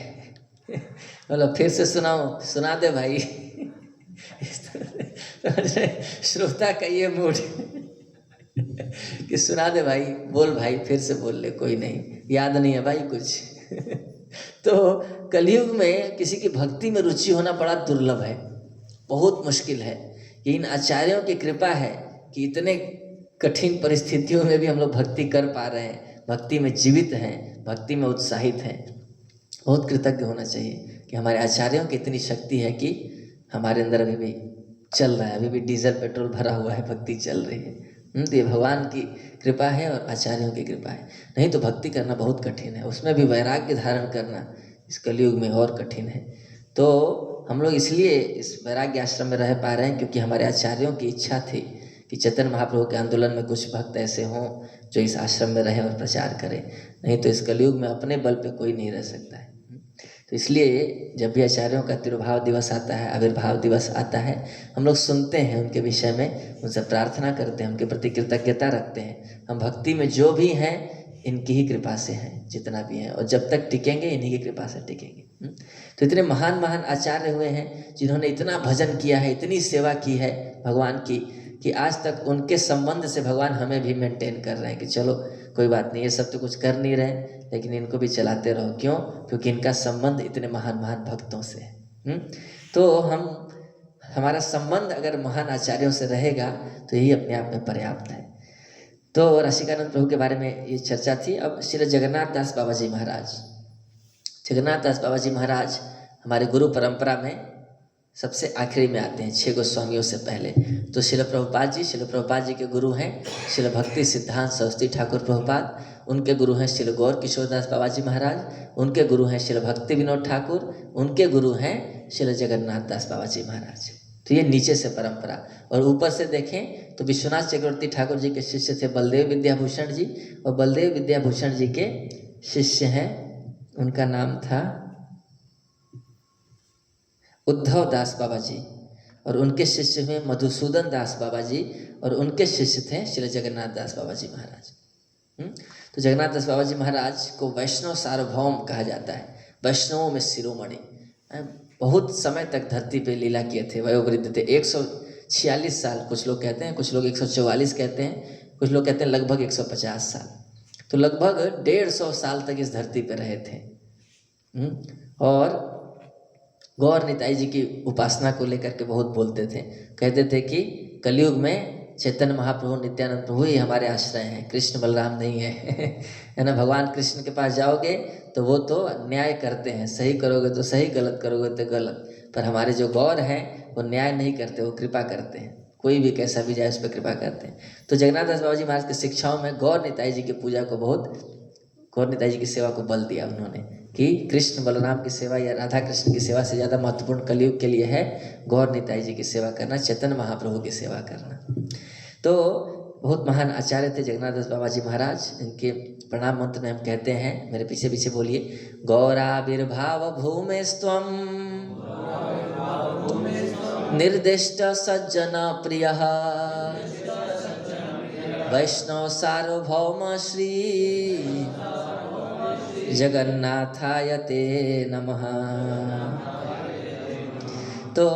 बोला फिर से सुनाओ, सुना दे भाई श्रोता का ये मूड कि सुना दे भाई, बोल भाई, फिर से बोल ले, कोई नहीं, याद नहीं है भाई कुछ तो कलयुग में किसी की भक्ति में रुचि होना बड़ा दुर्लभ है, बहुत मुश्किल है। ये इन आचार्यों की कृपा है कि इतने कठिन परिस्थितियों में भी हम लोग भक्ति कर पा रहे हैं, भक्ति में जीवित हैं, भक्ति में उत्साहित हैं। बहुत कृतज्ञ होना चाहिए कि हमारे आचार्यों की इतनी शक्ति है कि हमारे अंदर अभी भी चल रहा है, अभी भी डीजल पेट्रोल भरा हुआ है, भक्ति चल रही है। तो ये भगवान की कृपा है और आचार्यों की कृपा है। नहीं तो भक्ति करना बहुत कठिन है, उसमें भी वैराग्य धारण करना इस कलयुग में और कठिन है। तो हम लोग इसलिए इस वैराग्य आश्रम में रह पा रहे हैं क्योंकि हमारे आचार्यों की इच्छा थी कि चैतन्य महाप्रभु के आंदोलन में कुछ भक्त ऐसे हों जो इस आश्रम में रहें और प्रचार करें। नहीं तो इस कलयुग में अपने बल पे कोई नहीं रह सकता है। तो इसलिए जब भी आचार्यों का तिरुभाव दिवस आता है, आविर्भाव दिवस आता है, हम लोग सुनते हैं उनके विषय में, उनसे प्रार्थना करते हैं, उनके प्रति कृतज्ञता रखते हैं। हम भक्ति में जो भी हैं इनकी ही कृपा से हैं, जितना भी हैं, और जब तक टिकेंगे इन्हीं की कृपा से टिकेंगे। तो इतने महान महान आचार्य हुए हैं जिन्होंने इतना भजन किया है, इतनी सेवा की है भगवान की, कि आज तक उनके संबंध से भगवान हमें भी मेंटेन कर रहे हैं कि चलो कोई बात नहीं, ये सब तो कुछ कर नहीं रहे, लेकिन इनको भी चलाते रहो। क्यों? क्योंकि इनका संबंध इतने महान महान भक्तों से है। तो हम हमारा संबंध अगर महान आचार्यों से रहेगा तो यही अपने आप में पर्याप्त है। तो रसिकानंद प्रभु के बारे में ये चर्चा थी। अब श्री जगन्नाथ दास बाबा जी महाराज, जगन्नाथ दास बाबा जी महाराज हमारे गुरु परंपरा में सबसे आखिरी में आते हैं, 6 गोस्वामियों से पहले। तो शिल प्रभुपाद जी के गुरु हैं शिल भक्ति सिद्धांत सरस्वती ठाकुर प्रभुपाद, उनके गुरु हैं शिल गौर किशोरदास बाबा जी महाराज, उनके गुरु हैं शिल भक्ति विनोद ठाकुर, उनके गुरु हैं शिल जगन्नाथ दास बाबा जी महाराज। तो ये नीचे से परंपरा। और ऊपर से देखें तो विश्वनाथ चक्रवर्ती ठाकुर जी के शिष्य थे बलदेव विद्याभूषण जी, और बलदेव विद्याभूषण जी के शिष्य हैं, उनका नाम था उद्धव दास बाबा जी, और उनके शिष्य हुए मधुसूदन दास बाबा जी, और उनके शिष्य थे श्री जगन्नाथ दास बाबा जी महाराज। तो जगन्नाथ दास बाबा जी महाराज को वैष्णव सार्वभौम कहा जाता है, वैष्णवों में शिरोमणि। बहुत समय तक धरती पे लीला किए थे, वयोवृद्ध थे, 146 साल कुछ लोग कहते हैं, कुछ लोग 144 कहते हैं, कुछ लोग कहते हैं लगभग 150 साल। तो लगभग 150 साल तक इस धरती पे रहे थे। और गौर निताई जी की उपासना को लेकर के बहुत बोलते थे, कहते थे कि कलयुग में चैतन्य महाप्रभु नित्यानंद प्रभु ही हमारे आश्रय हैं, कृष्ण बलराम नहीं है ना। भगवान कृष्ण के पास जाओगे तो वो तो न्याय करते हैं, सही करोगे तो सही, गलत करोगे तो गलत, पर हमारे जो गौर हैं वो न्याय नहीं करते, वो कृपा करते हैं, कोई भी कैसा भी जाए उस पर कृपा करते हैं। तो जगन्नाथ दास बाबा जी महाराज की शिक्षाओं में गौर निताई जी की पूजा को बहुत, गौर निताई जी की सेवा को बल दिया उन्होंने कि कृष्ण बलराम की सेवा या राधा कृष्ण की सेवा से ज़्यादा महत्वपूर्ण कलयुग के लिए है गौर निताई जी की सेवा करना, चैतन्य महाप्रभु की सेवा करना। तो बहुत महान आचार्य थे जगन्नाथ दास बाबा जी महाराज। इनके प्रणाम मंत्र में हम कहते हैं, मेरे पीछे पीछे बोलिए, गौराविर्भाव भूमेस्त्वं निर्दिष्ट सज्जन प्रिय वैष्णव सार्वभौम श्री जगन्नाथाय ते नमः। तो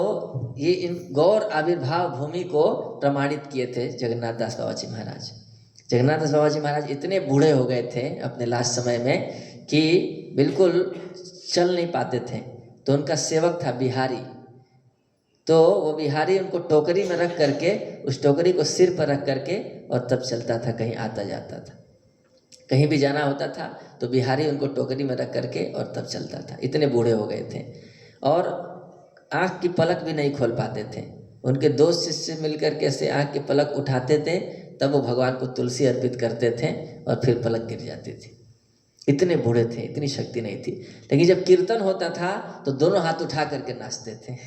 ये इन गौर आविर्भाव भूमि को प्रमाणित किए थे जगन्नाथ दास बाबा जी महाराज। जगन्नाथ दास बाबा जी महाराज इतने बूढ़े हो गए थे अपने लास्ट समय में कि बिल्कुल चल नहीं पाते थे। तो उनका सेवक था बिहारी, तो वो बिहारी उनको टोकरी में रख करके, उस टोकरी को सिर पर रख करके और तब चलता था, कहीं आता जाता था, कहीं भी जाना होता था तो बिहारी उनको टोकरी में रख करके और तब चलता था। इतने बूढ़े हो गए थे और आँख की पलक भी नहीं खोल पाते थे। उनके दोस्त शिष्य मिलकर के ऐसे आँख की पलक उठाते थे, तब वो भगवान को तुलसी अर्पित करते थे और फिर पलक गिर जाती थी। इतने बूढ़े थे, इतनी शक्ति नहीं थी। लेकिन जब कीर्तन होता था तो दोनों हाथ उठा करके नाचते थे।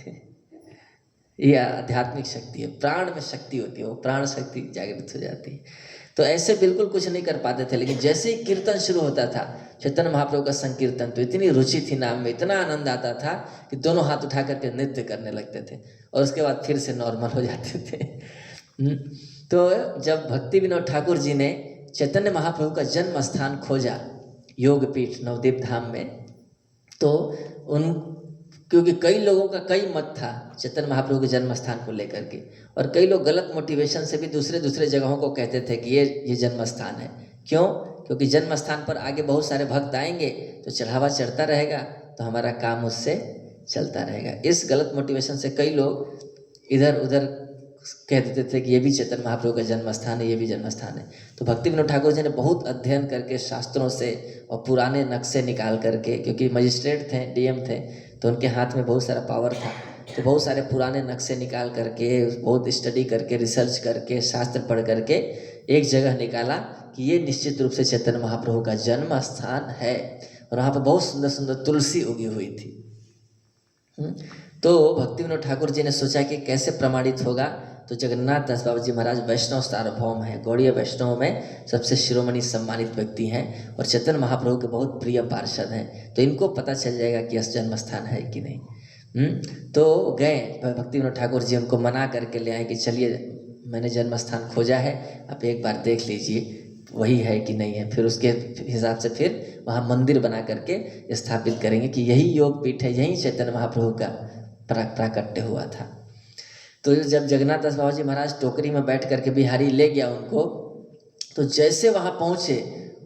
यह आध्यात्मिक शक्ति है, प्राण में शक्ति होती है, वो प्राण शक्ति जागृत हो जाती है। तो ऐसे बिल्कुल कुछ नहीं कर पाते थे, लेकिन जैसे ही कीर्तन शुरू होता था, चैतन्य महाप्रभु का संकीर्तन, तो इतनी रुचि थी नाम में, इतना आनंद आता था कि दोनों हाथ उठा करके नृत्य करने लगते थे और उसके बाद फिर से नॉर्मल हो जाते थे। तो जब भक्ति विनोद ठाकुर जी ने चैतन्य महाप्रभु का जन्म स्थान खोजा योगपीठ नवदीप धाम में, तो क्योंकि कई लोगों का कई मत था चैतन्य महाप्रभु के जन्म स्थान को लेकर के, और कई लोग गलत मोटिवेशन से भी दूसरे जगहों को कहते थे कि ये जन्म स्थान है। क्यों? क्योंकि जन्म स्थान पर आगे बहुत सारे भक्त आएंगे तो चढ़ावा चढ़ता रहेगा, तो हमारा काम उससे चलता रहेगा। इस गलत मोटिवेशन से कई लोग इधर उधर कह देते थे कि ये भी चैतन्य महाप्रभु का जन्म स्थान है, ये भी जन्म स्थान है। तो भक्ति विनोद ठाकुर जी ने बहुत अध्ययन करके शास्त्रों से और पुराने नक्शे निकाल करके, क्योंकि मजिस्ट्रेट थे, डीएम थे, तो उनके हाथ में बहुत सारा पावर था, तो बहुत सारे पुराने नक्शे निकाल करके, बहुत स्टडी करके, रिसर्च करके, शास्त्र पढ़ करके एक जगह निकाला कि ये निश्चित रूप से चैतन्य महाप्रभु का जन्म स्थान है। और वहाँ पर बहुत सुंदर सुंदर तुलसी उगी हुई थी। तो भक्ति विनोद ठाकुर जी ने सोचा कि कैसे प्रमाणित होगा, तो जगन्नाथ दास बाबा जी महाराज वैष्णव सार्वभौम है, गौड़ीय वैष्णव में सबसे शिरोमणि सम्मानित व्यक्ति हैं और चैतन्य महाप्रभु के बहुत प्रिय पार्षद हैं, तो इनको पता चल जाएगा कि यह जन्म स्थान है कि नहीं। तो गए भक्ति विनोद ठाकुर जी, उनको मना करके ले आए कि चलिए मैंने जन्म स्थान खोजा है, आप एक बार देख लीजिए वही है कि नहीं है, फिर उसके हिसाब से फिर वहाँ मंदिर बना करके स्थापित करेंगे कि यही योग पीठ है, यही चैतन्य महाप्रभु का प्राकट्य हुआ था। तो जब जगन्नाथ दास बाबा जी महाराज टोकरी में बैठ करके बिहारी ले गया उनको, तो जैसे वहाँ पहुँचे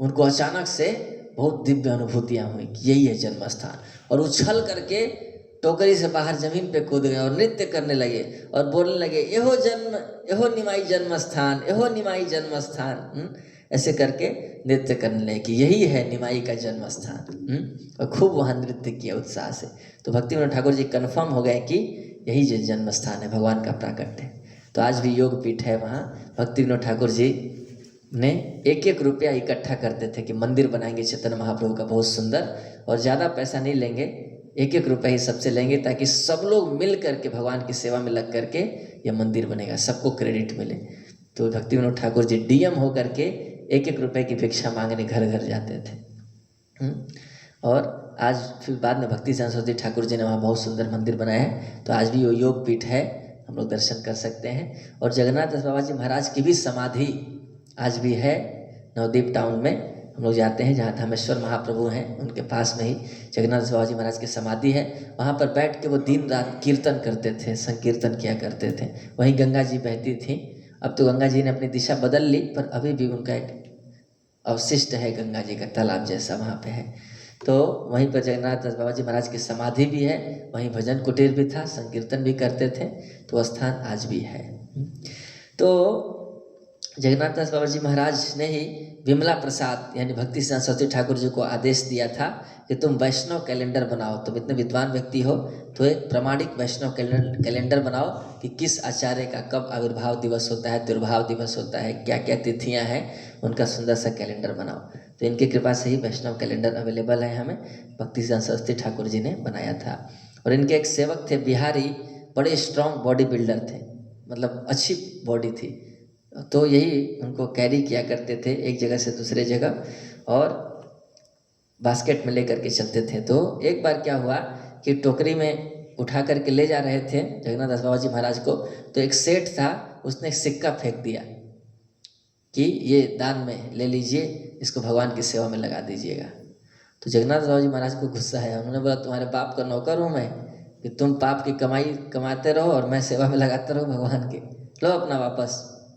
उनको अचानक से बहुत दिव्य अनुभूतियाँ हुई कि यही है जन्म स्थान, और उछल करके टोकरी से बाहर जमीन पे कूद गए और नृत्य करने लगे और बोलने लगे, एहो निमाई जन्म स्थान, एहो निमाई जन्म स्थान। ऐसे करके नृत्य करने लगे कि यही है निमाई का जन्म स्थान। और खूब वहाँ नृत्य किया उत्साह से। तो भक्ति विनोद ठाकुर जी कन्फर्म हो गए कि यही जो जन्म स्थान है, भगवान का प्राकट्य है। तो आज भी योग पीठ है वहाँ। भक्ति विनोद ठाकुर जी ने 1-1 रुपया इकट्ठा करते थे कि मंदिर बनाएंगे चैतन्य महाप्रभु का बहुत सुंदर, और ज़्यादा पैसा नहीं लेंगे, 1-1 रुपया ही सबसे लेंगे, ताकि सब लोग मिल करके भगवान की सेवा में लग करके यह मंदिर बनेगा, सबको क्रेडिट मिले। तो भक्ति विनोद ठाकुर जी डीएम होकर के 1-1 रुपये की भिक्षा मांगने घर घर जाते थे। और आज फिर बाद में भक्ति सरस्वती ठाकुर जी ने वहाँ बहुत सुंदर मंदिर बनाया है। तो आज भी वो योग पीठ है, हम लोग दर्शन कर सकते हैं। और जगन्नाथ दास बाबा जी महाराज की भी समाधि आज भी है नवदीप टाउन में। हम लोग जाते हैं जहाँ धामेश्वर महाप्रभु हैं, उनके पास में ही जगन्नाथ दास बाबा जी महाराज की समाधि है। वहाँ पर बैठ के वो दिन रात कीर्तन करते थे, संकीर्तन किया करते थे। वहीं गंगा जी बहती थी। अब तो गंगा जी ने अपनी दिशा बदल ली, पर अभी भी उनका एक अवशिष्ट है गंगा जी का तालाब जैसा वहाँ पे है। तो वहीं पर जगन्नाथ दास बाबा जी महाराज की समाधि भी है, वहीं भजन कुटीर भी था, संकीर्तन भी करते थे। तो वह स्थान आज भी है। तो जगन्नाथ दास बाबा जी महाराज ने ही विमला प्रसाद यानी भक्ति सरस्वती ठाकुर जी को आदेश दिया था कि तुम वैष्णव कैलेंडर बनाओ। तुम इतने विद्वान व्यक्ति हो तो एक प्रामाणिक वैष्णव कैलेंडर बनाओ कि किस आचार्य का कब आविर्भाव दिवस होता है, तिरुभाव दिवस होता है, क्या क्या तिथियां हैं, उनका सुंदर सा कैलेंडर बनाओ। तो इनकी कृपा से ही वैष्णव कैलेंडर अवेलेबल है हमें, भक्ति सरस्वती ठाकुर जी ने बनाया था। और इनके एक सेवक थे बिहारी, बड़े स्ट्रॉन्ग बॉडी बिल्डर थे, मतलब अच्छी बॉडी थी। तो यही उनको कैरी किया करते थे एक जगह से दूसरे जगह, और बास्केट में लेकर के चलते थे। तो एक बार क्या हुआ कि टोकरी में उठा करके ले जा रहे थे जगन्नाथ दास बाबा जी महाराज को, तो एक सेठ था, उसने एक सिक्का फेंक दिया कि ये दान में ले लीजिए, इसको भगवान की सेवा में लगा दीजिएगा। तो जगन्नाथ दास बाबा जी महाराज को गुस्सा है। उन्होंने बोला, तुम्हारे बाप का नौकर हूँ मैं कि तुम पाप की कमाई कमाते रहो और मैं सेवा में लगाता रहो भगवान के। लो अपना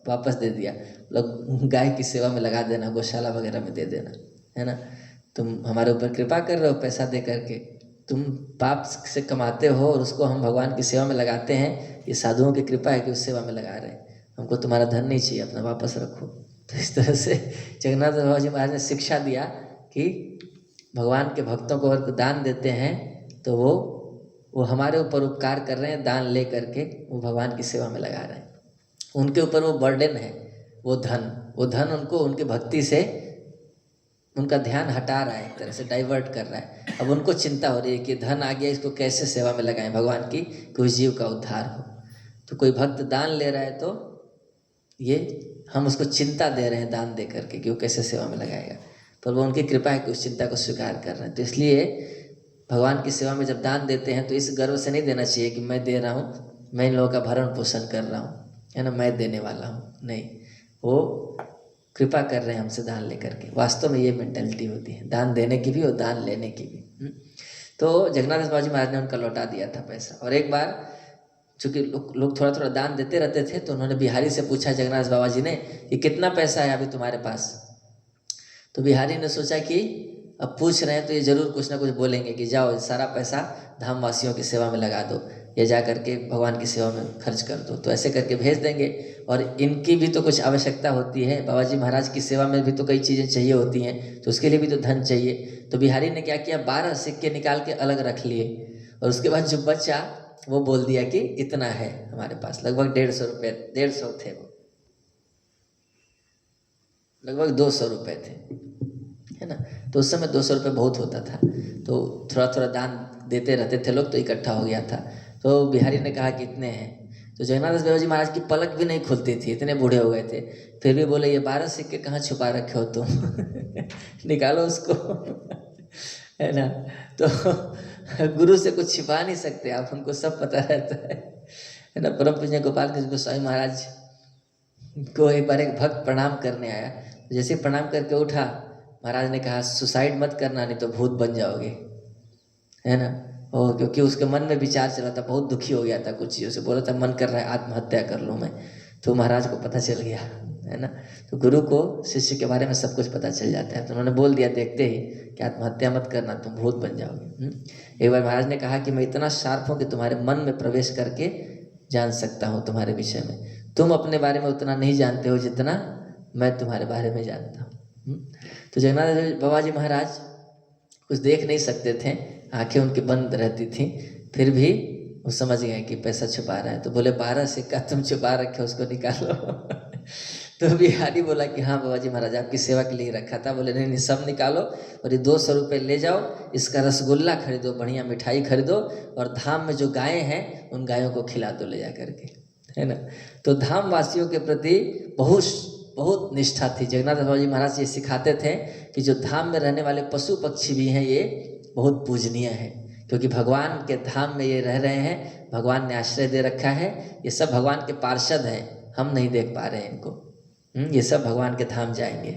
वापस दे दिया। लोग गाय की सेवा में लगा देना, गौशाला वगैरह में दे देना, है ना। तुम हमारे ऊपर कृपा कर रहे हो पैसा दे करके, तुम पाप से कमाते हो और उसको हम भगवान की सेवा में लगाते हैं। ये साधुओं की कृपा है कि उस सेवा में लगा रहे हैं, हमको तुम्हारा धन नहीं चाहिए, अपना वापस रखो। तो इस तरह से जगन्नाथ बाबा जी महाराज ने शिक्षा दिया कि भगवान के भक्तों को अगर दान देते हैं तो वो हमारे ऊपर उपकार कर रहे हैं, दान ले करके वो भगवान की सेवा में लगा रहे हैं। उनके ऊपर वो बर्डन है, वो धन उनको उनकी भक्ति से उनका ध्यान हटा रहा है, एक तरह से डाइवर्ट कर रहा है। अब उनको चिंता हो रही है कि धन आ गया, इसको कैसे सेवा में लगाएं भगवान की, कोई जीव का उद्धार हो। तो कोई भक्त दान ले रहा है तो ये हम उसको चिंता दे रहे हैं दान दे करके कि वो कैसे सेवा में लगाएगा, पर वो उनकी कृपा है कि उस चिंता को स्वीकार कर रहे हैं। तो इसलिए भगवान की सेवा में जब दान देते हैं तो इस गर्व से नहीं देना चाहिए कि मैं दे रहा हूँ, मैं इन लोगों का भरण पोषण कर रहा हूँ, है ना, मैं देने वाला हूँ। नहीं, वो कृपा कर रहे हैं हमसे दान लेकर के। वास्तव में ये मेंटालिटी होती है दान देने की भी और दान लेने की भी। तो जगन्नाथ दास बाबा जी महाराज ने उनका लौटा दिया था पैसा। और एक बार चूँकि लोग थोड़ा थोड़ा दान देते रहते थे, तो उन्होंने बिहारी से पूछा जगन्नाथ दास बाबा जी ने कि कितना पैसा है अभी तुम्हारे पास। तो बिहारी ने सोचा कि अब पूछ रहे हैं तो ये जरूर कुछ ना कुछ बोलेंगे कि जाओ सारा पैसा धामवासियों की सेवा में लगा दो, या जा करके भगवान की सेवा में खर्च कर दो। तो ऐसे करके भेज देंगे। और इनकी भी तो कुछ आवश्यकता होती है, बाबा जी महाराज की सेवा में भी तो कई चीज़ें चाहिए होती हैं, तो उसके लिए भी तो धन चाहिए। तो बिहारी ने क्या किया, 12 सिक्के निकाल के अलग रख लिए, और उसके बाद जो बचा वो बोल दिया कि इतना है हमारे पास। लगभग 150 रुपये, 150 थे वो, लगभग 200 रुपये थे, है ना। तो उस समय 200 रुपये बहुत होता था, तो थोड़ा थोड़ा दान देते रहते थे लोग, तो इकट्ठा हो गया था। तो बिहारी ने कहा कि इतने हैं। तो जगन्नाथ दास बाबा जी महाराज की पलक भी नहीं खुलती थी, इतने बूढ़े हो गए थे। फिर भी बोले, ये 12 सिक्के कहाँ छुपा रखे हो तुम निकालो उसको है ना। तो गुरु से कुछ छिपा नहीं सकते आप, उनको सब पता रहता है ना। परम पूज्य गोपाल कृष्ण गोस्वामी महाराज को एक बार एक भक्त प्रणाम करने आया। जैसे प्रणाम करके उठा, महाराज ने कहा, सुसाइड मत करना नहीं तो भूत बन जाओगे, है ना। और क्योंकि उसके मन में विचार चला था, बहुत दुखी हो गया था कुछ चीज़ों से, बोला था मन कर रहा है आत्महत्या कर लूँ मैं। तो महाराज को पता चल गया है ना। तो गुरु को शिष्य के बारे में सब कुछ पता चल जाता है। तो उन्होंने बोल दिया देखते ही कि आत्महत्या मत करना, तुम भूत बन जाओगे। एक बार महाराज ने कहा कि मैं इतना शार्प हूँ कि तुम्हारे मन में प्रवेश करके जान सकता हूँ तुम्हारे विषय में, तुम अपने बारे में उतना नहीं जानते हो जितना मैं तुम्हारे बारे में जानता हूँ। तो जगन्नाथ बाबा जी महाराज कुछ देख नहीं सकते थे, आंखें उनकी बंद रहती थी, फिर भी वो समझ गए कि पैसा छुपा रहा है। तो बोले 12 सिक्का तुम छुपा रखे उसको निकालो। तो बिहारी बोला कि हाँ बाबा जी महाराज आपकी सेवा के लिए रखा था। बोले नहीं नहीं सब निकालो और ये 200 रुपये ले जाओ, इसका रसगुल्ला खरीदो, बढ़िया मिठाई खरीदो और धाम में जो गायें हैं उन गायों को खिला दो ले जा करके, है ना। तो धाम वासियों के प्रति बहुत निष्ठा थी। जगन्नाथ बाबा जी महाराज ये सिखाते थे कि जो धाम में रहने वाले पशु पक्षी भी हैं ये बहुत पूजनीय है, क्योंकि भगवान के धाम में ये रह रहे हैं, भगवान ने आश्रय दे रखा है, ये सब भगवान के पार्षद हैं, हम नहीं देख पा रहे हैं इनको। ये सब भगवान के धाम जाएंगे।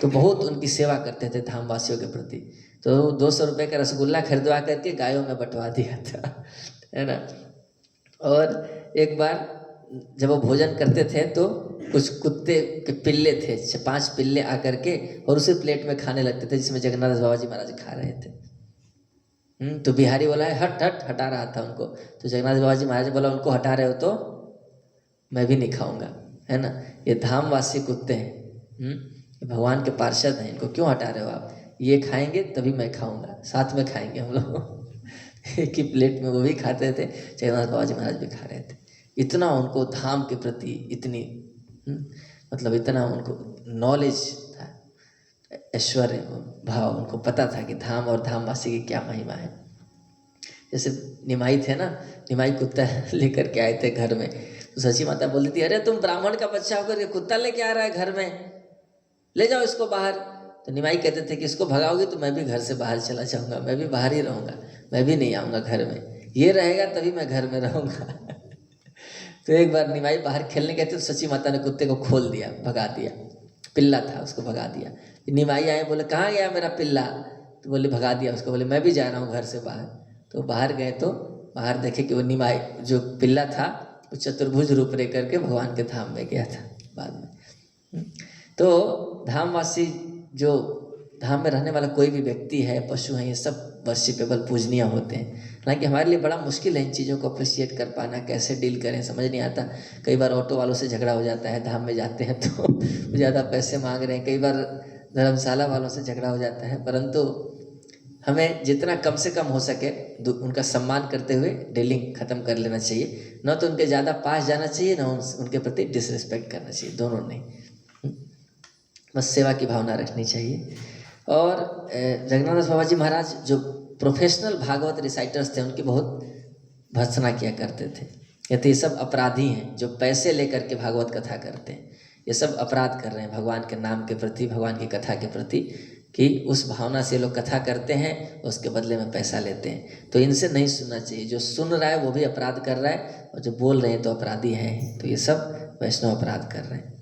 तो बहुत उनकी सेवा करते थे धाम वासियों के प्रति। तो 200 रुपये का रसगुल्ला खरीदवा करके गायों में बंटवा दिया था, है ना। और एक बार जब वो भोजन करते थे तो कुछ कुत्ते के पिल्ले थे, 5 पिल्ले आकर के और उसे प्लेट में खाने लगते थे जिसमें जगन्नाथ बाबा जी महाराज खा रहे थे। तो बिहारी बोला है हट हट, हटा रहा था उनको। तो जगन्नाथ बाबा जी महाराज बोला उनको हटा रहे हो तो मैं भी नहीं खाऊंगा, है ना। ये धामवासी कुत्ते हैं, भगवान के पार्षद हैं, इनको क्यों हटा रहे हो आप, ये खाएंगे तभी मैं खाऊंगा, साथ में खाएंगे हम लोग। एक ही प्लेट में वो भी खाते थे, जगन्नाथ बाबा जी महाराज भी खा रहे थे। इतना उनको धाम के प्रति इतनी मतलब इतना उनको नॉलेज था, ऐश्वर्य भाव, उनको पता था कि धाम और धामवासी की क्या महिमा है। जैसे निमाई थे ना, निमाई कुत्ता लेकर के आए थे घर में, तो सची माता बोलती थी अरे तुम ब्राह्मण का बच्चा होकर के कुत्ता लेके आ रहा है घर में, ले जाओ इसको बाहर। तो निमाई कहते थे कि इसको भगाओगे तो मैं भी घर से बाहर चला जाऊंगा, मैं भी बाहर ही रहूंगा, मैं भी नहीं आऊँगा घर में, ये रहेगा तभी मैं घर में रहूँगा। तो एक बार निमाई बाहर खेलने गए थे तो सची माता ने कुत्ते को खोल दिया, भगा दिया, पिल्ला था उसको भगा दिया। निमाई आए बोले कहाँ गया मेरा पिल्ला, तो बोले भगा दिया उसको, बोले मैं भी जा रहा हूँ घर से बाहर। तो बाहर गए तो बाहर देखे कि वो निमाई जो पिल्ला था वो चतुर्भुज रूप ले करके भगवान के धाम में गया था बाद में। तो धामवासी जो धाम में रहने वाला कोई भी व्यक्ति है, पशु हैं, ये सब वर्शिपेबल पूजनीय होते हैं। हालांकि हमारे लिए बड़ा मुश्किल है इन चीज़ों को अप्रिशिएट कर पाना, कैसे डील करें समझ नहीं आता। कई बार ऑटो वालों से झगड़ा हो जाता है, धाम में जाते हैं तो ज़्यादा पैसे मांग रहे हैं, कई बार धर्मशाला वालों से झगड़ा हो जाता है, परंतु हमें जितना कम से कम हो सके उनका सम्मान करते हुए डीलिंग ख़त्म कर लेना चाहिए। न तो उनके ज़्यादा पास जाना चाहिए, न उनके प्रति डिसरिस्पेक्ट करना चाहिए, दोनों नहीं, बस सेवा की भावना रखनी चाहिए। और जगन्नाथ बाबा जी महाराज जो प्रोफेशनल भागवत रिसाइटर्स थे उनकी बहुत भर्त्सना किया करते थे। कहते ये सब अपराधी हैं जो पैसे लेकर के भागवत कथा करते हैं, ये सब अपराध कर रहे हैं भगवान के नाम के प्रति, भगवान की कथा के प्रति, कि उस भावना से लोग कथा करते हैं उसके बदले में पैसा लेते हैं। तो इनसे नहीं सुनना चाहिए, जो सुन रहा है वो भी अपराध कर रहा है और जो बोल रहे हैं तो अपराधी हैं। तो ये सब वैष्णव अपराध कर रहे हैं।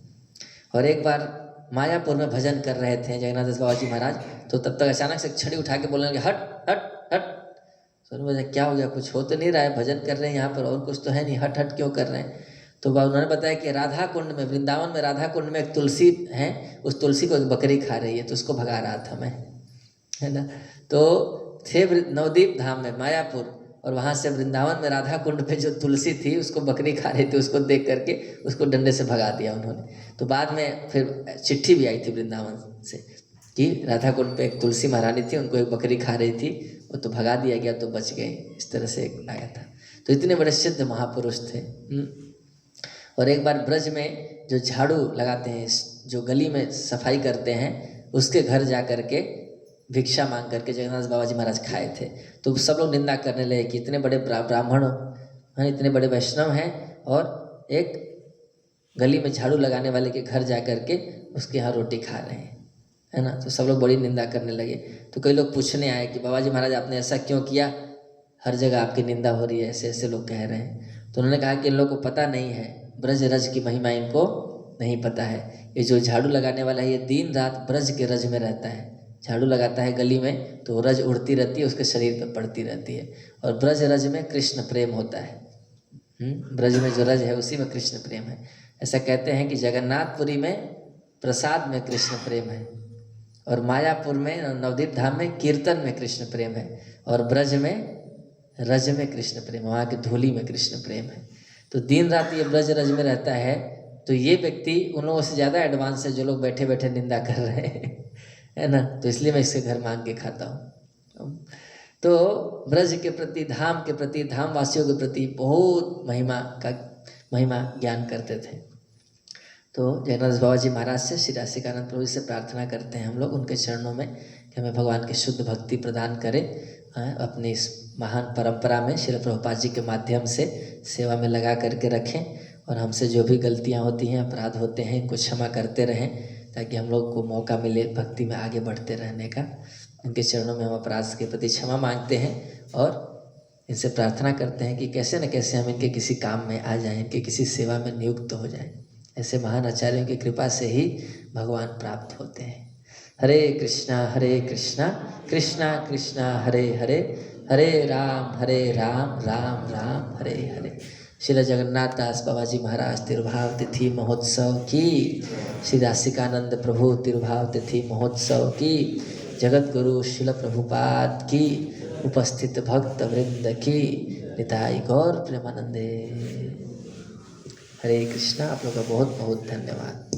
और एक बार मायापुर में भजन कर रहे थे जगन्नाथ बाबा जी महाराज, तो तब तक अचानक से छड़ी उठा के बोलने लगे हट हट हट। सुन मुझे क्या हो गया, कुछ हो तो नहीं रहा है, भजन कर रहे हैं यहाँ पर और कुछ तो है नहीं, हट हट क्यों कर रहे हैं। तो उन्होंने बताया कि राधा कुंड में, वृंदावन में राधा कुंड में एक तुलसी है, उस तुलसी को एक बकरी खा रही है, तो उसको भगा रहा था मैं, है ना। तो थे नवदीप धाम में मायापुर, और वहाँ से वृंदावन में राधा कुंड पे जो तुलसी थी उसको बकरी खा रही थी, उसको देख करके उसको डंडे से भगा दिया उन्होंने। तो बाद में फिर चिट्ठी भी आई थी वृंदावन से कि राधा कुंड पे एक तुलसी महारानी थी, उनको एक बकरी खा रही थी, वो तो भगा दिया गया तो बच गए। इस तरह से आया था। तो इतने बड़े सिद्ध महापुरुष थे। और एक बार ब्रज में जो झाड़ू लगाते हैं, जो गली में सफाई करते हैं, उसके घर जा कर के भिक्षा मांग करके जगन्नाथ बाबा जी महाराज खाए थे। तो सब लोग निंदा करने लगे कि इतने बड़े ब्राह्मण हैं, इतने बड़े वैष्णव हैं, और एक गली में झाड़ू लगाने वाले के घर जा कर के उसके यहाँ रोटी खा रहे हैं, है ना। तो सब लोग बड़ी निंदा करने लगे। तो कई लोग पूछने आए कि बाबा जी महाराज आपने ऐसा क्यों किया, हर जगह आपकी निंदा हो रही है, ऐसे ऐसे लोग कह रहे हैं। तो उन्होंने कहा कि इन लोगों को पता नहीं है, ब्रज रज की महिमा इनको नहीं पता है। ये जो झाड़ू लगाने वाला है ये दिन रात ब्रज के रज में रहता है, झाड़ू लगाता है गली में तो रज उड़ती रहती है, उसके शरीर पर पड़ती रहती है। और ब्रज रज में कृष्ण प्रेम होता है, ब्रज में जो रज है उसी में कृष्ण प्रेम है। ऐसा कहते हैं कि जगन्नाथपुरी में प्रसाद में कृष्ण प्रेम है, और मायापुर में नवदीप धाम में कीर्तन में कृष्ण प्रेम है, और ब्रज में रज में कृष्ण प्रेम, वहाँ की धूली में कृष्ण प्रेम है। तो दिन रात ये ब्रज रज में रहता है, तो ये व्यक्ति उन लोगों से ज़्यादा एडवांस है जो लोग बैठे बैठे निंदा कर रहे हैं, है ना। तो इसलिए मैं इसके घर मांग के खाता हूँ। तो ब्रज के प्रति, धाम के प्रति, धाम वासियों के प्रति बहुत महिमा ज्ञान करते थे। तो जगन्नाथ बाबा जी महाराज से, श्री राशिकानंद प्रभु से प्रार्थना करते हैं हम लोग उनके चरणों में कि हमें भगवान की शुद्ध भक्ति प्रदान करें, अपनी इस महान परंपरा में श्रील प्रभुपाद जी के माध्यम से सेवा में लगा करके रखें, और हमसे जो भी गलतियां होती हैं, अपराध होते हैं, इनको क्षमा करते रहें, ताकि हम लोग को मौका मिले भक्ति में आगे बढ़ते रहने का। उनके चरणों में हम अपराध के प्रति क्षमा मांगते हैं, और इनसे प्रार्थना करते हैं कि कैसे न कैसे हम इनके किसी काम में आ जाएं, इनके किसी सेवा में नियुक्त हो जाएं। ऐसे महान आचार्यों की कृपा से ही भगवान प्राप्त होते हैं। हरे कृष्णा कृष्णा कृष्णा हरे हरे, हरे राम राम राम हरे हरे। श्री जगन्नाथ दास बाबा जी महाराज तिरुभाव तिथि महोत्सव की, श्री राशिकानंद प्रभु तिरुभाव तिथि महोत्सव की, जगत गुरु श्रील प्रभुपाद की, उपस्थित भक्त वृंद की, निताई गौर प्रेमानंदे। हरे कृष्णा। आप लोग का बहुत बहुत धन्यवाद।